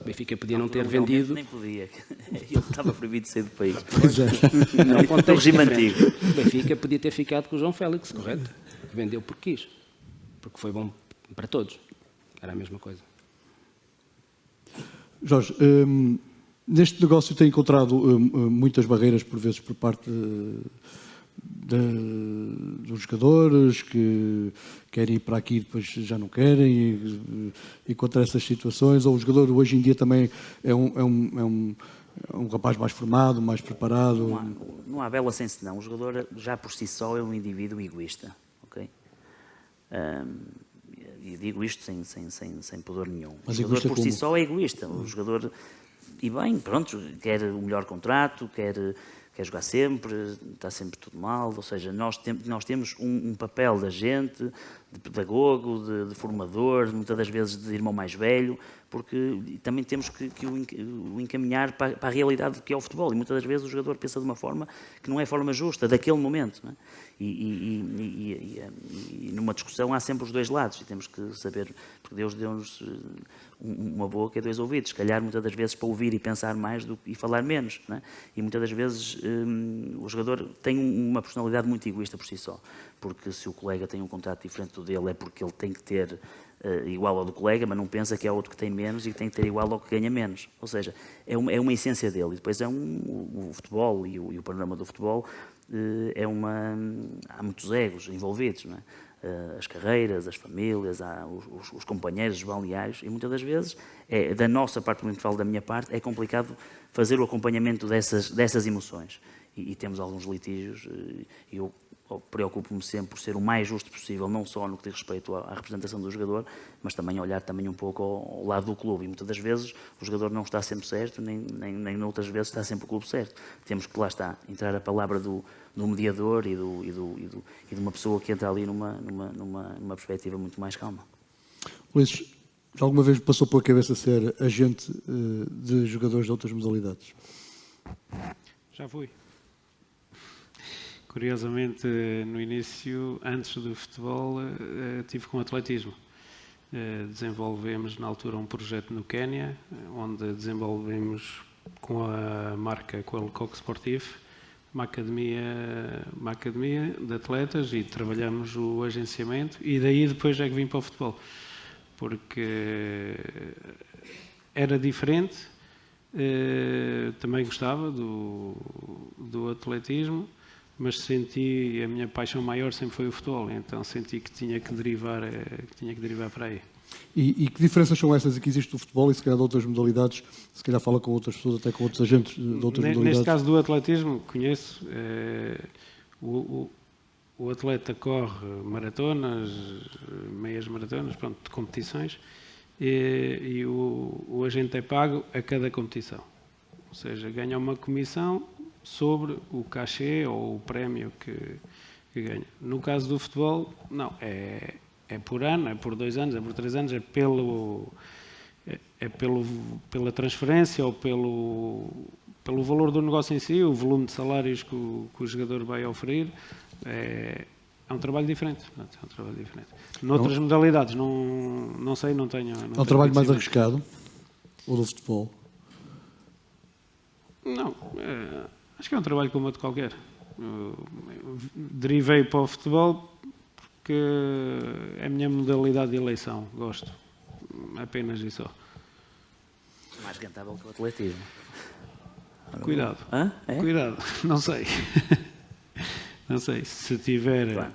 O Benfica podia não ter vendido... Nem podia. Ele estava proibido de sair do país. Pois é. Não, No regime antigo. O Benfica podia ter ficado com o João Félix, correto? Vendeu porque quis. Porque foi bom para todos. Era a mesma coisa. Jorge, neste negócio tem encontrado muitas barreiras, por vezes, por parte dos jogadores que querem ir para aqui e depois já não querem, e contra essas situações, ou o jogador hoje em dia também é um rapaz mais formado, mais preparado? Não há bela sem senão. O jogador já por si só é um indivíduo egoísta, ok? E digo isto sem pudor nenhum. Mas o jogador por si como? só é egoísta. O jogador, e bem, pronto, quer o melhor contrato, quer jogar sempre, está sempre tudo mal. Ou seja, nós temos um papel de agente, de pedagogo, de formador, muitas das vezes de irmão mais velho, porque também temos que o encaminhar para a realidade que é o futebol. E muitas das vezes o jogador pensa de uma forma que não é a forma justa, daquele momento. Não é? E numa discussão há sempre os dois lados, e temos que saber, porque Deus deu-nos uma boca e dois ouvidos, se calhar muitas das vezes para ouvir e pensar mais e falar menos. Não é? E muitas das vezes o jogador tem uma personalidade muito egoísta por si só, porque se o colega tem um contrato diferente do dele é porque ele tem que ter igual ao do colega, mas não pensa que há outro que tem menos e que tem que ter igual ao que ganha menos. Ou seja, é uma essência dele. E depois o futebol e o panorama do futebol há muitos egos envolvidos, não é? As carreiras, as famílias, os companheiros, os balneários, e muitas das vezes, da nossa parte, muito falo da minha parte, é complicado fazer o acompanhamento dessas emoções. E temos alguns litígios, e eu preocupo-me sempre por ser o mais justo possível, não só no que diz respeito à representação do jogador, mas também olhar também um pouco ao lado do clube. E muitas das vezes o jogador não está sempre certo, nem noutras vezes está sempre o clube certo. Temos que, lá está, entrar a palavra do mediador e de uma pessoa que entra ali numa perspectiva muito mais calma. Luís, já alguma vez passou pela cabeça ser agente de jogadores de outras modalidades? Já fui. Curiosamente, no início, antes do futebol, estive com atletismo. Desenvolvemos, na altura, um projeto no Quénia, onde desenvolvemos com a marca Qualicoque Sportif uma academia de atletas, e trabalhamos o agenciamento, e daí depois é que vim para o futebol. Porque era diferente, também gostava do atletismo, mas a minha paixão maior sempre foi o futebol, então senti que tinha que derivar para aí. E que diferenças são essas que existe do futebol e se calhar de outras modalidades? Se calhar fala com outras pessoas, até com outros agentes de outras modalidades. Neste caso do atletismo, conheço, o atleta corre maratonas, meias maratonas, pronto, de competições, e o agente é pago a cada competição. Ou seja, ganha uma comissão sobre o cachê ou o prémio que ganha. No caso do futebol, não, é por ano, é por 2 anos, é por 3 anos, pela transferência ou pelo valor do negócio em si, o volume de salários que o jogador vai oferir. É um trabalho diferente. É um trabalho diferente. Noutras modalidades, não sei, não tenho. É um trabalho mais arriscado? Ou do futebol? Não, acho que é um trabalho como outro qualquer. Derivei para o futebol porque é a minha modalidade de eleição, gosto. Apenas isso. Mais rentável que o atletismo. Cuidado. Hã? É? Cuidado, não sei. Não sei, se tiver Claro.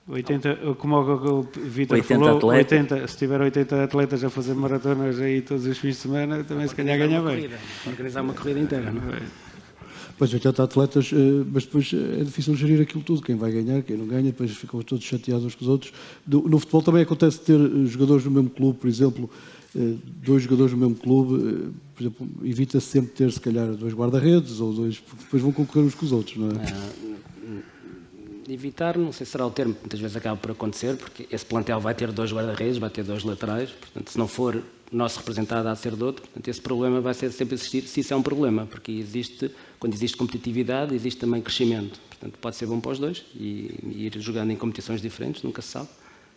80, como o Vítor 80 falou, atletas. se tiver 80 atletas a fazer maratonas aí todos os fins de semana, também se calhar ganha bem. Organizar uma corrida inteira, não é? Pois, 80 atletas, mas depois é difícil gerir aquilo tudo, quem vai ganhar, quem não ganha, depois ficam todos chateados uns com os outros. No futebol também acontece ter jogadores no mesmo clube, por exemplo, 2 jogadores no mesmo clube, por exemplo, evita-se sempre ter, se calhar, 2 guarda-redes ou 2, porque depois vão concorrer uns com os outros, não é? Evitar, não sei se será o termo, muitas vezes acaba por acontecer, porque esse plantel vai ter 2 guarda-redes, vai ter 2 laterais, portanto, se não for nosso representado, há de ser de outro, portanto, esse problema vai sempre existir, se isso é um problema, porque quando existe competitividade, existe também crescimento, portanto, pode ser bom para os dois e ir jogando em competições diferentes, nunca se sabe,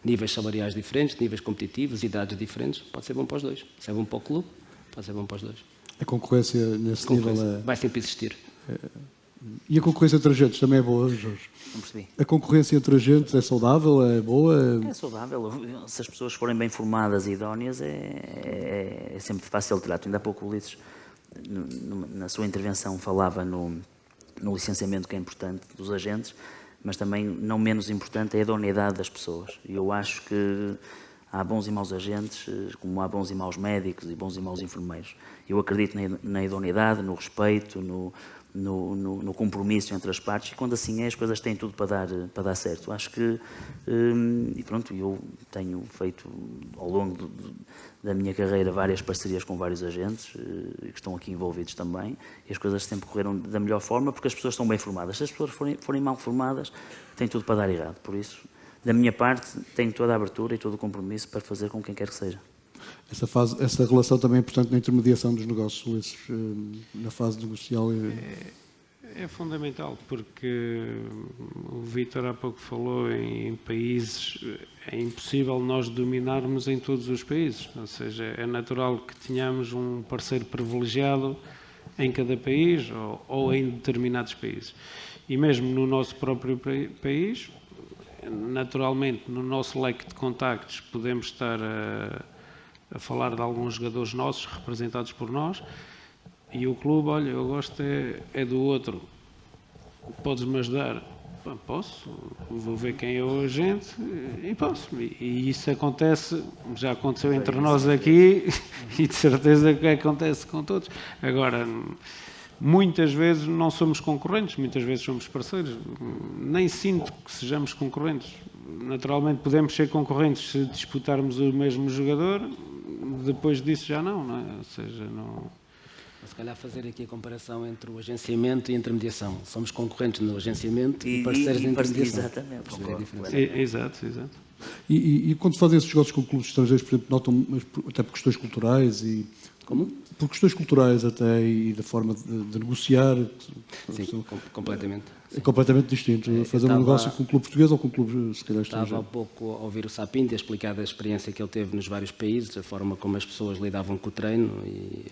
níveis salariais diferentes, níveis competitivos, idades diferentes, pode ser bom para os dois, se é bom para o clube, pode ser bom para os dois. A concorrência nesse nível é... Vai sempre existir. E a concorrência entre agentes também é boa, Jorge? Não percebi. A concorrência entre agentes é saudável, é boa? É saudável. Se as pessoas forem bem formadas e idóneas, é sempre de fácil trato. Ainda há pouco o Ulisses, na sua intervenção, falava no licenciamento, que é importante, dos agentes, mas também, não menos importante, é a idoneidade das pessoas. E eu acho que há bons e maus agentes, como há bons e maus médicos e bons e maus enfermeiros. Eu acredito na idoneidade, no respeito, no compromisso entre as partes, e quando assim é, as coisas têm tudo para dar certo. Acho que, e pronto, eu tenho feito ao longo da minha carreira várias parcerias com vários agentes que estão aqui envolvidos também, e as coisas sempre correram da melhor forma porque as pessoas estão bem formadas. Se as pessoas forem mal formadas, tem tudo para dar errado. Por isso, da minha parte, tenho toda a abertura e todo o compromisso para fazer com quem quer que seja. Essa relação também é importante na intermediação dos negócios, Ulisses, na fase negocial. É fundamental, porque o Vítor há pouco falou em países, é impossível nós dominarmos em todos os países, ou seja, é natural que tenhamos um parceiro privilegiado em cada país ou em determinados países. E mesmo no nosso próprio país, naturalmente, no nosso leque de contactos, podemos estar a falar de alguns jogadores nossos, representados por nós, e o clube, olha, eu gosto é do outro, podes-me ajudar? Posso, vou ver quem é o agente e posso. E isso acontece, já aconteceu entre nós aqui e de certeza que acontece com todos. Agora, muitas vezes não somos concorrentes, muitas vezes somos parceiros. Nem sinto que sejamos concorrentes. Naturalmente podemos ser concorrentes se disputarmos o mesmo jogador, depois disso já não é? Ou seja, não... Se calhar fazer aqui a comparação entre o agenciamento e a intermediação. Somos concorrentes no agenciamento e parceiros na intermediação. Exatamente, concordo. Exato. E quando fazem esses negócios com clubes estrangeiros, por exemplo, notam, até por questões culturais e... Como? Por questões culturais até e da forma de negociar. Sim, completamente. É completamente distinto. Fazer um negócio com um clube português ou com um clube, se calhar, estrangeiro. Estava há pouco a ouvir o Sapinto a explicar a experiência que ele teve nos vários países, a forma como as pessoas lidavam com o treino e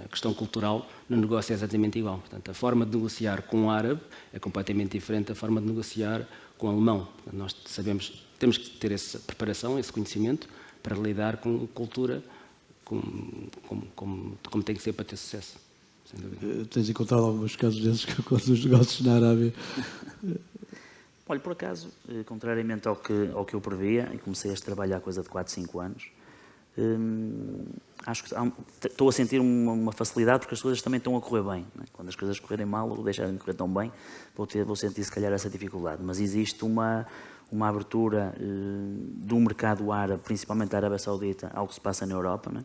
a questão cultural no negócio é exatamente igual. Portanto, a forma de negociar com um árabe é completamente diferente da forma de negociar com um alemão. Portanto, nós temos que ter essa preparação, esse conhecimento para lidar com cultura como tem que ser para ter sucesso. Sem dúvida. Tens encontrado alguns casos desses com os negócios na Arábia? Olha, por acaso, contrariamente ao que eu previa, e comecei a trabalhar há coisa de 4, 5 anos, acho que estou a sentir uma facilidade porque as coisas também estão a correr bem. Não é? Quando as coisas correrem mal ou deixarem de correr tão bem, vou sentir se calhar essa dificuldade. Mas existe uma abertura do mercado árabe, principalmente da Arábia Saudita, ao que se passa na Europa. Não é?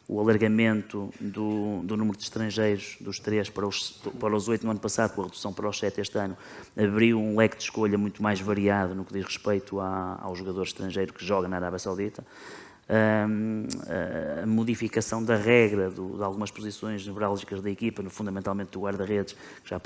O alargamento do número de estrangeiros dos 3 para os 8 no ano passado, com a redução para os 7 este ano, abriu um leque de escolha muito mais variado no que diz respeito ao jogador estrangeiro que joga na Arábia Saudita. A modificação da regra de algumas posições nevrálgicas da equipa, fundamentalmente do guarda-redes, que já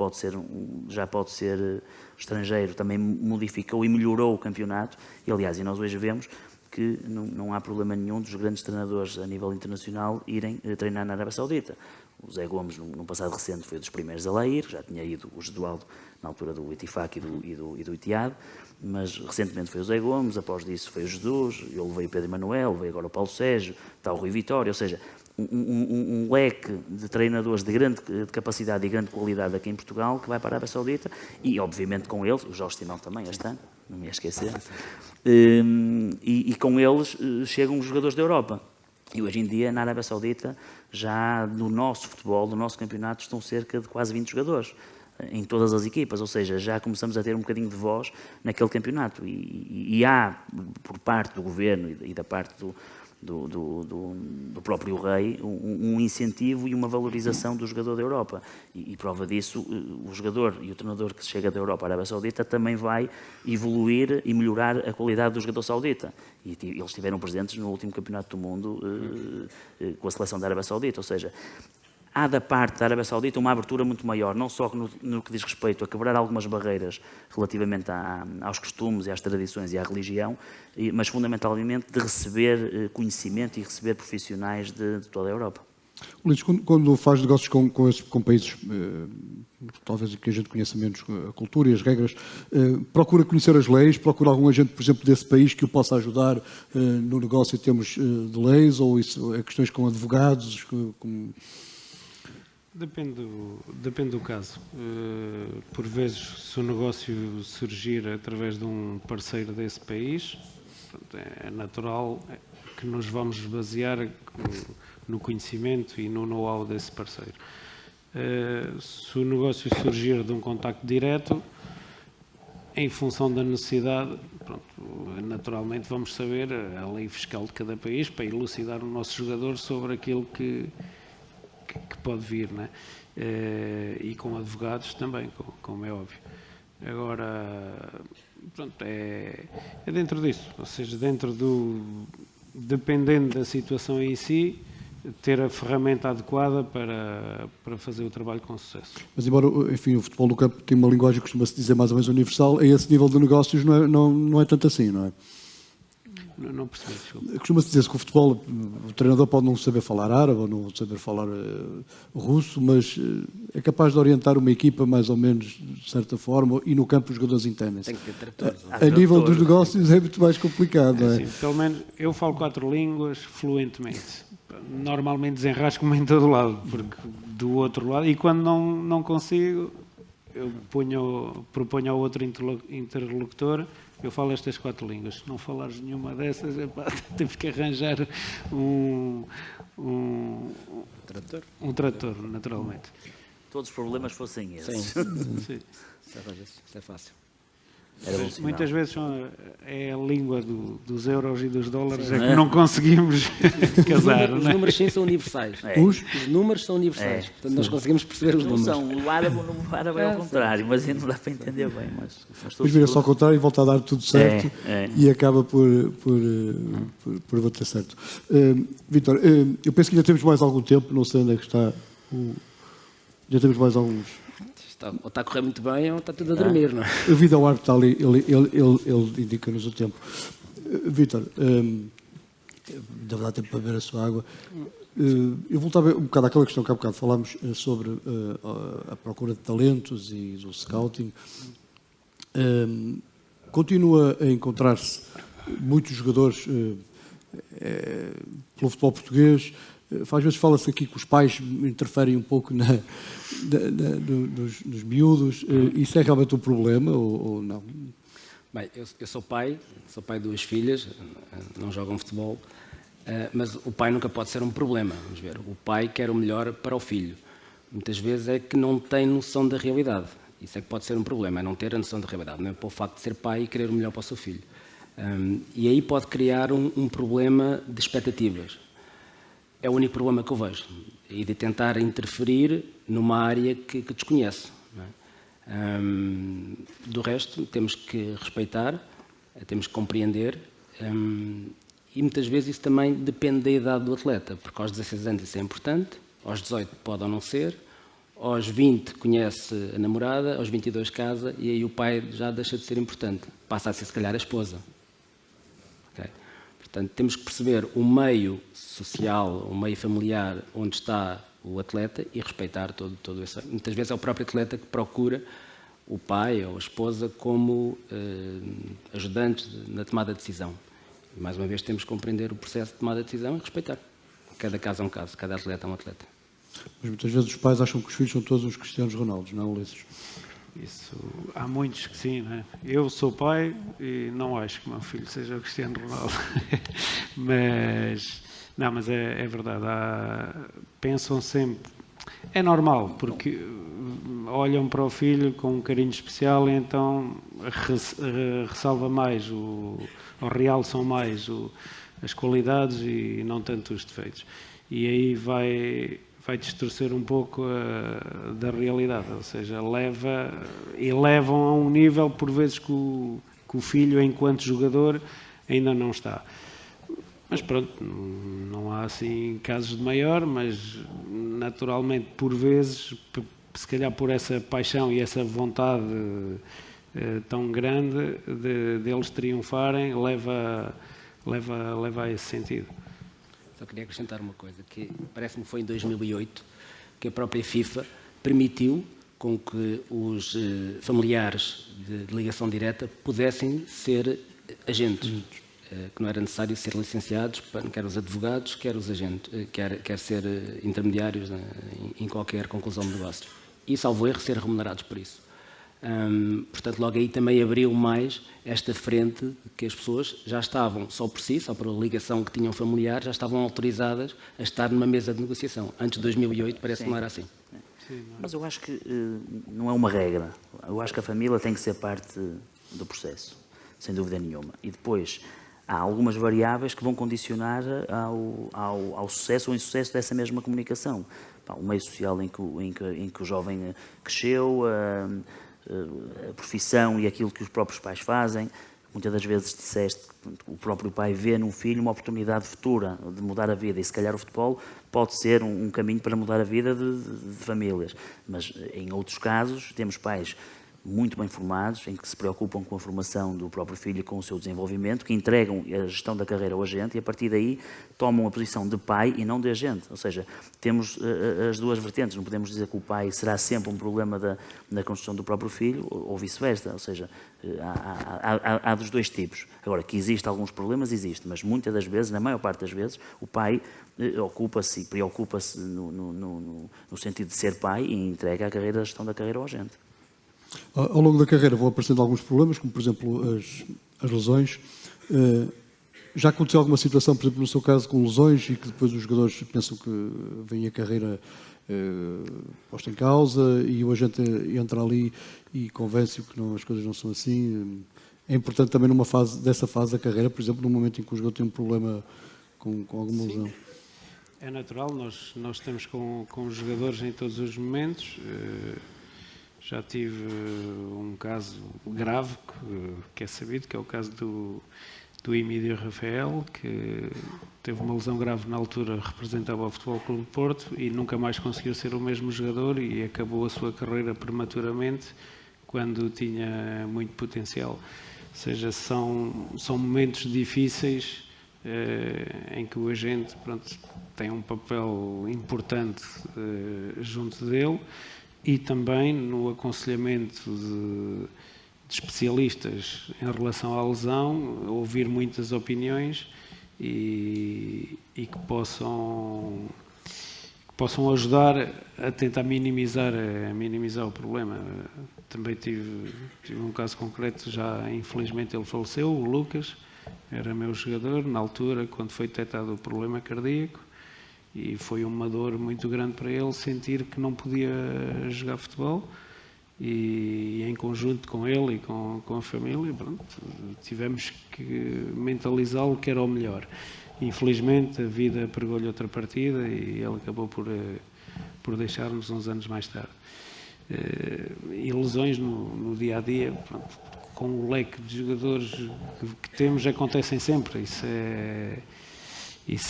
pode ser estrangeiro, também modificou e melhorou o campeonato. E, aliás, nós hoje vemos que não há problema nenhum dos grandes treinadores a nível internacional irem treinar na Arábia Saudita. O Zé Gomes, no passado recente, foi um dos primeiros a lá ir, já tinha ido o Gesualdo na altura do Itifaq e do Itiad, mas recentemente foi o Zé Gomes, após disso foi o Jesus, eu levei o Pedro Emanuel, veio agora o Paulo Sérgio, está o Rui Vitória, ou seja, um leque de treinadores de grande capacidade e grande qualidade aqui em Portugal, que vai para a Arábia Saudita, e obviamente com eles, o Jorge Simão também este ano, não me ia esquecer, e com eles chegam os jogadores da Europa. E hoje em dia, na Arábia Saudita, já no nosso futebol, no nosso campeonato, estão cerca de quase 20 jogadores, em todas as equipas, ou seja, já começamos a ter um bocadinho de voz naquele campeonato. E há, por parte do governo e da parte do próprio rei, um incentivo e uma valorização do jogador da Europa. E prova disso, o jogador e o treinador que chega da Europa à Arábia Saudita também vai evoluir e melhorar a qualidade do jogador saudita. E eles estiveram presentes no último campeonato do mundo com a seleção da Arábia Saudita, ou seja, há da parte da Arábia Saudita uma abertura muito maior, não só no que diz respeito a quebrar algumas barreiras relativamente aos costumes e às tradições e à religião, mas fundamentalmente de receber conhecimento e receber profissionais de toda a Europa. Luís, quando faz negócios com países, talvez que a gente conheça menos a cultura e as regras, procura conhecer as leis, procura algum agente, por exemplo, desse país que o possa ajudar no negócio em termos de leis, ou isso é questões com advogados? Depende do caso. Por vezes, se o negócio surgir através de um parceiro desse país, é natural que nos vamos basear no conhecimento e no know-how desse parceiro. Se o negócio surgir de um contacto direto, em função da necessidade, naturalmente vamos saber a lei fiscal de cada país para elucidar o nosso jogador sobre aquilo que pode vir, não é? E com advogados também, como é óbvio. Agora, é dentro disso, ou seja, dependendo da situação em si, ter a ferramenta adequada para fazer o trabalho com sucesso. Mas embora, enfim, o futebol no campo tem uma linguagem que costuma-se dizer mais ou menos universal, a esse nível de negócios não é tanto assim, não é? Não percebi, desculpa. Costuma-se dizer que o futebol, o treinador pode não saber falar árabe ou não saber falar russo, mas é capaz de orientar uma equipa mais ou menos de certa forma, e no campo os jogadores entendem-se. Tem que ter tradutores. A nível dos negócios é muito mais complicado. Assim, pelo menos eu falo 4 línguas fluentemente. Normalmente desenrasco-me em todo lado, porque do outro lado, e quando não consigo, eu proponho ao outro interlocutor, eu falo estas 4 línguas. Se não falares nenhuma dessas, temos que arranjar um tradutor, naturalmente. Todos os problemas fossem esses. Sim. Isso é fácil. Muitas vezes é a língua dos euros e dos dólares, é que não conseguimos casar. Os números sim são universais. Os números são universais. Portanto, nós conseguimos perceber os números. O árabe é ao contrário, mas não dá para entender bem. Mas vira só ao contrário e volta a dar tudo certo e acaba por bater certo. Vítor, eu penso que ainda temos mais algum tempo, não sei onde é que está. Já temos mais alguns. Ou está a correr muito bem ou está tudo a dormir, não é? O Vítor Árbitro está ali, ele indica-nos o tempo. Vítor, deve dar tempo para beber a sua água. Eu voltava um bocado àquela questão que há bocado falámos sobre a procura de talentos e do scouting. Continua a encontrar-se muitos jogadores pelo futebol português. Às vezes fala-se aqui que os pais interferem um pouco nos miúdos. Isso é realmente um problema ou não? Bem, eu sou pai de 2 filhas, não jogam futebol. Mas o pai nunca pode ser um problema. Vamos ver, o pai quer o melhor para o filho. Muitas vezes é que não tem noção da realidade. Isso é que pode ser um problema, é não ter a noção da realidade, não é para o facto de ser pai e querer o melhor para o seu filho. E aí pode criar um problema de expectativas. É o único problema que eu vejo. E de tentar interferir numa área que desconhece. Não é? Do resto, temos que respeitar, temos que compreender. E muitas vezes isso também depende da idade do atleta, porque aos 16 anos isso é importante, aos 18 pode ou não ser, aos 20 conhece a namorada, aos 22 casa e aí o pai já deixa de ser importante, passa a ser se calhar a esposa. Okay? Portanto, temos que perceber o meio social, o meio familiar onde está o atleta e respeitar todo isso. Muitas vezes é o próprio atleta que procura o pai ou a esposa como ajudantes na tomada de decisão. E, mais uma vez, temos que compreender o processo de tomada de decisão e respeitar. Cada caso é um caso, cada atleta é um atleta. Mas muitas vezes os pais acham que os filhos são todos os Cristianos Ronaldos, não é, Ulisses? Isso, há muitos que sim, não é? Eu sou pai e não acho que o meu filho seja o Cristiano Ronaldo. mas é verdade. Pensam sempre... É normal, porque olham para o filho com um carinho especial e então ressalva mais, ou realçam mais as qualidades e não tanto os defeitos. E aí vai distorcer um pouco da realidade, ou seja, levam a um nível, por vezes, que o filho, enquanto jogador, ainda não está. Mas pronto, não há assim casos de maior, mas naturalmente, por vezes, se calhar por essa paixão e essa vontade tão grande deles triunfarem, leva a esse sentido. Só queria acrescentar uma coisa, que parece-me que foi em 2008 que a própria FIFA permitiu com que os familiares de ligação direta pudessem ser agentes. Que não era necessário ser licenciados, quer os advogados, quer os agentes, quer ser intermediários em qualquer conclusão de negócios. E, salvo erro, ser remunerados por isso. Portanto, logo aí também abriu mais esta frente que as pessoas já estavam, só por si, só pela ligação que tinham familiar, já estavam autorizadas a estar numa mesa de negociação. Antes de 2008 parece que não era assim. Mas eu acho que não é uma regra. Eu acho que a família tem que ser parte do processo, sem dúvida nenhuma. E depois há algumas variáveis que vão condicionar ao sucesso ou insucesso dessa mesma comunicação. O meio social em que o jovem cresceu, a profissão e aquilo que os próprios pais fazem. Muitas das vezes disseste que o próprio pai vê num filho uma oportunidade futura de mudar a vida e se calhar o futebol pode ser um caminho para mudar a vida de famílias. Mas em outros casos temos pais muito bem formados, em que se preocupam com a formação do próprio filho e com o seu desenvolvimento, que entregam a gestão da carreira ao agente e a partir daí tomam a posição de pai e não de agente. Ou seja, temos as duas vertentes, não podemos dizer que o pai será sempre um problema na construção do próprio filho ou vice-versa, ou seja, há dos dois tipos. Agora, que existem alguns problemas, existe, mas muitas das vezes, na maior parte das vezes, o pai ocupa-se e preocupa-se no sentido de ser pai e entrega a gestão da carreira ao agente. Ao longo da carreira vão aparecendo alguns problemas, como por exemplo as lesões. Já aconteceu alguma situação, por exemplo, no seu caso, com lesões e que depois os jogadores pensam que vem a carreira posta em causa e o agente entra ali e convence-o que as coisas não são assim? É importante também dessa fase da carreira, por exemplo, no momento em que o jogador tem um problema com alguma lesão. É natural, nós estamos com os jogadores em todos os momentos. Já tive um caso grave, que é sabido, que é o caso do Emílio Rafael, que teve uma lesão grave na altura, representava o Futebol Clube de Porto e nunca mais conseguiu ser o mesmo jogador e acabou a sua carreira prematuramente quando tinha muito potencial. Ou seja, são momentos difíceis em que o agente tem um papel importante junto dele, e também no aconselhamento de especialistas em relação à lesão, ouvir muitas opiniões e que possam ajudar a tentar minimizar o problema. Também tive um caso concreto, já infelizmente ele faleceu, o Lucas, era meu jogador, na altura, quando foi detectado o problema cardíaco, e foi uma dor muito grande para ele sentir que não podia jogar futebol, e em conjunto com ele e com a família, pronto, tivemos que mentalizá-lo que era o melhor. Infelizmente a vida pregou-lhe outra partida e ele acabou por deixar-nos uns anos mais tarde. E lesões no dia-a-dia, pronto, com o leque de jogadores que temos, acontecem sempre. Isso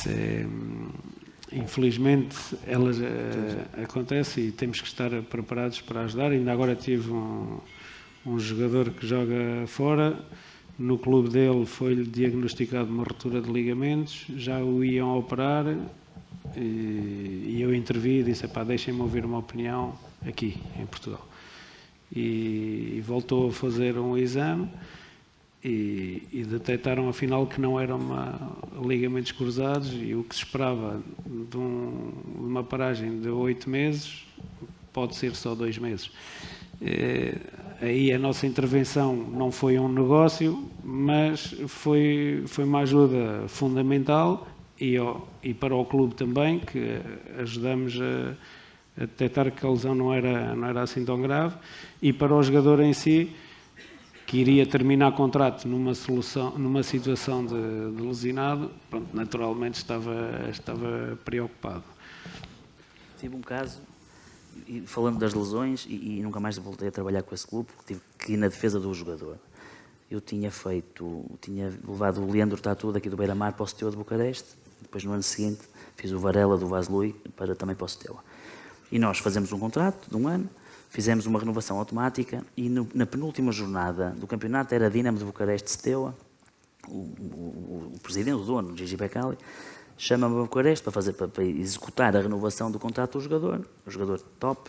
é infelizmente, elas acontecem e temos que estar preparados para ajudar. Ainda agora tive um jogador que joga fora, no clube dele foi-lhe diagnosticado uma ruptura de ligamentos, já o iam operar e eu intervi e disse, deixem-me ouvir uma opinião aqui, em Portugal. E voltou a fazer um exame e detectaram afinal que não eram ligamentos cruzados, e o que se esperava de uma paragem de 8 meses pode ser só 2 meses. Aí a nossa intervenção não foi um negócio, mas foi uma ajuda fundamental, e para o clube também, que ajudamos a detectar que a lesão não era assim tão grave, e para o jogador em si, que iria terminar contrato numa situação de lesionado, pronto, naturalmente estava preocupado. Tive um caso, falando das lesões, e nunca mais voltei a trabalhar com esse clube, porque tive que ir na defesa do jogador. Eu tinha levado o Leandro Tatu daqui do Beira-Mar para o Steaua de Bucareste, depois no ano seguinte fiz o Varela do Vaslui também para o Steaua. E nós fazemos um contrato de 1 ano, fizemos uma renovação automática, e na penúltima jornada do campeonato era Dinamo de Bucareste-Steaua, o presidente, o dono, Gigi Becali, chama-me a Bucareste para executar a renovação do contrato do jogador. O jogador top,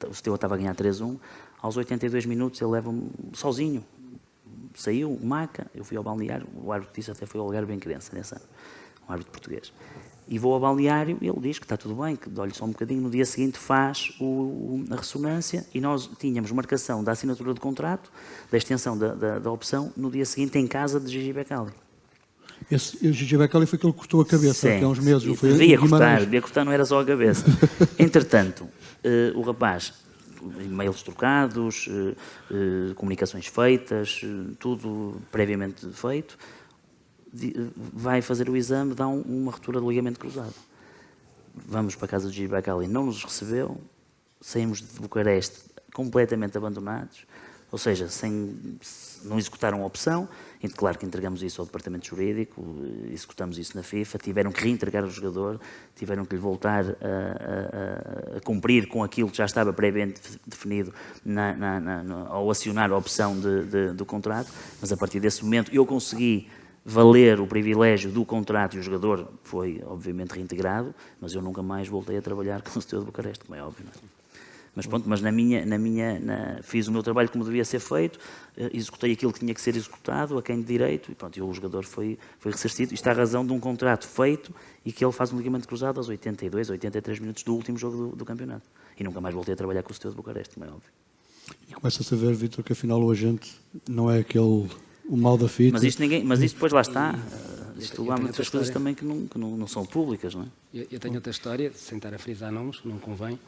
o Steaua estava a ganhar 3-1, aos 82 minutos ele leva-me sozinho, saiu, maca, eu fui ao balneário, o árbitro disse até foi o Algarve Benquerense nesse ano, um árbitro português. E vou ao balneário e ele diz que está tudo bem, que dói-lhe só um bocadinho. No dia seguinte faz a ressonância, e nós tínhamos marcação da assinatura de contrato, da extensão da opção, no dia seguinte em casa de Gigi Becali. Esse Gigi Becali foi aquele que cortou a cabeça há uns meses, não foi? Devia cortar, não era só a cabeça. Entretanto, o rapaz, e-mails trocados, comunicações feitas, tudo previamente feito, vai fazer o exame, dá uma ruptura de ligamento cruzado. Vamos para a casa do Gigi Becali, não nos recebeu, saímos de Bucareste completamente abandonados, ou seja, não executaram a opção. Claro que entregamos isso ao departamento jurídico, executamos isso na FIFA, tiveram que reentregar o jogador, tiveram que lhe voltar a cumprir com aquilo que já estava previamente definido ao acionar a opção do contrato, mas a partir desse momento eu consegui valer o privilégio do contrato e o jogador foi obviamente reintegrado, mas eu nunca mais voltei a trabalhar com o Steaua de Bucareste, como é óbvio. Não é? Mas pronto, fiz o meu trabalho como devia ser feito, executei aquilo que tinha que ser executado, a quem de direito, e pronto, o jogador foi ressarcido. Isto é a razão de um contrato feito e que ele faz um ligamento cruzado aos 82, 83 minutos do último jogo do campeonato. E nunca mais voltei a trabalhar com o Steaua de Bucareste, como é óbvio. E começa-se a ver, Vítor, que afinal o agente não é o mal da fita. Mas isto depois lá está. Isto há muitas coisas também que não são públicas, não é? Eu tenho outra história, sem estar a frisar nomes, não convém,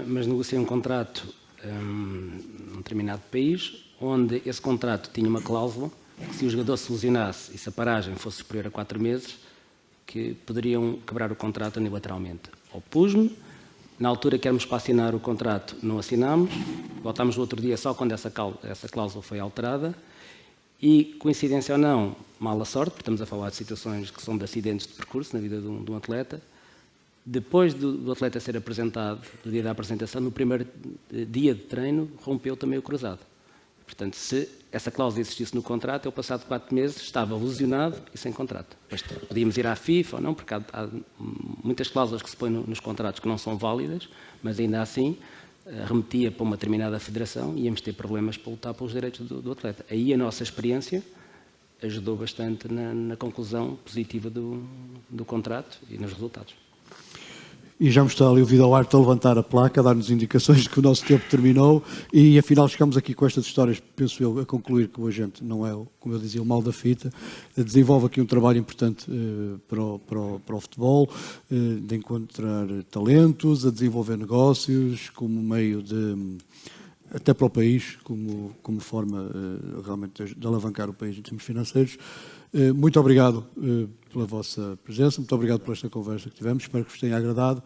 mas negociei um contrato num determinado país, onde esse contrato tinha uma cláusula que se o jogador se lesionasse e se a paragem fosse superior a 4 meses, que poderiam quebrar o contrato unilateralmente. Opus-me, na altura que éramos para assinar o contrato não assinámos, voltámos no outro dia só quando essa cláusula foi alterada, e, coincidência ou não, mal a sorte, porque estamos a falar de situações que são de acidentes de percurso na vida de um atleta, depois do atleta ser apresentado, do dia da apresentação, no primeiro dia de treino, rompeu também o cruzado. Portanto, se essa cláusula existisse no contrato, ele, passado 4 meses, estava lesionado e sem contrato. Podíamos ir à FIFA ou não, porque há muitas cláusulas que se põem nos contratos que não são válidas, mas ainda assim remetia para uma determinada federação e íamos ter problemas para lutar pelos direitos do atleta. Aí a nossa experiência ajudou bastante na conclusão positiva do contrato e nos resultados. e já me está ali o Vidal Arte a levantar a placa, a dar-nos indicações de que o nosso tempo terminou, e afinal chegamos aqui com estas histórias, penso eu, a concluir que o agente não é, como eu dizia, o mal da fita, desenvolve aqui um trabalho importante para o futebol, de encontrar talentos, a desenvolver negócios, como meio de, até para o país, como forma realmente de alavancar o país em termos financeiros. Muito obrigado pela vossa presença, muito obrigado por esta conversa que tivemos, espero que vos tenha agradado.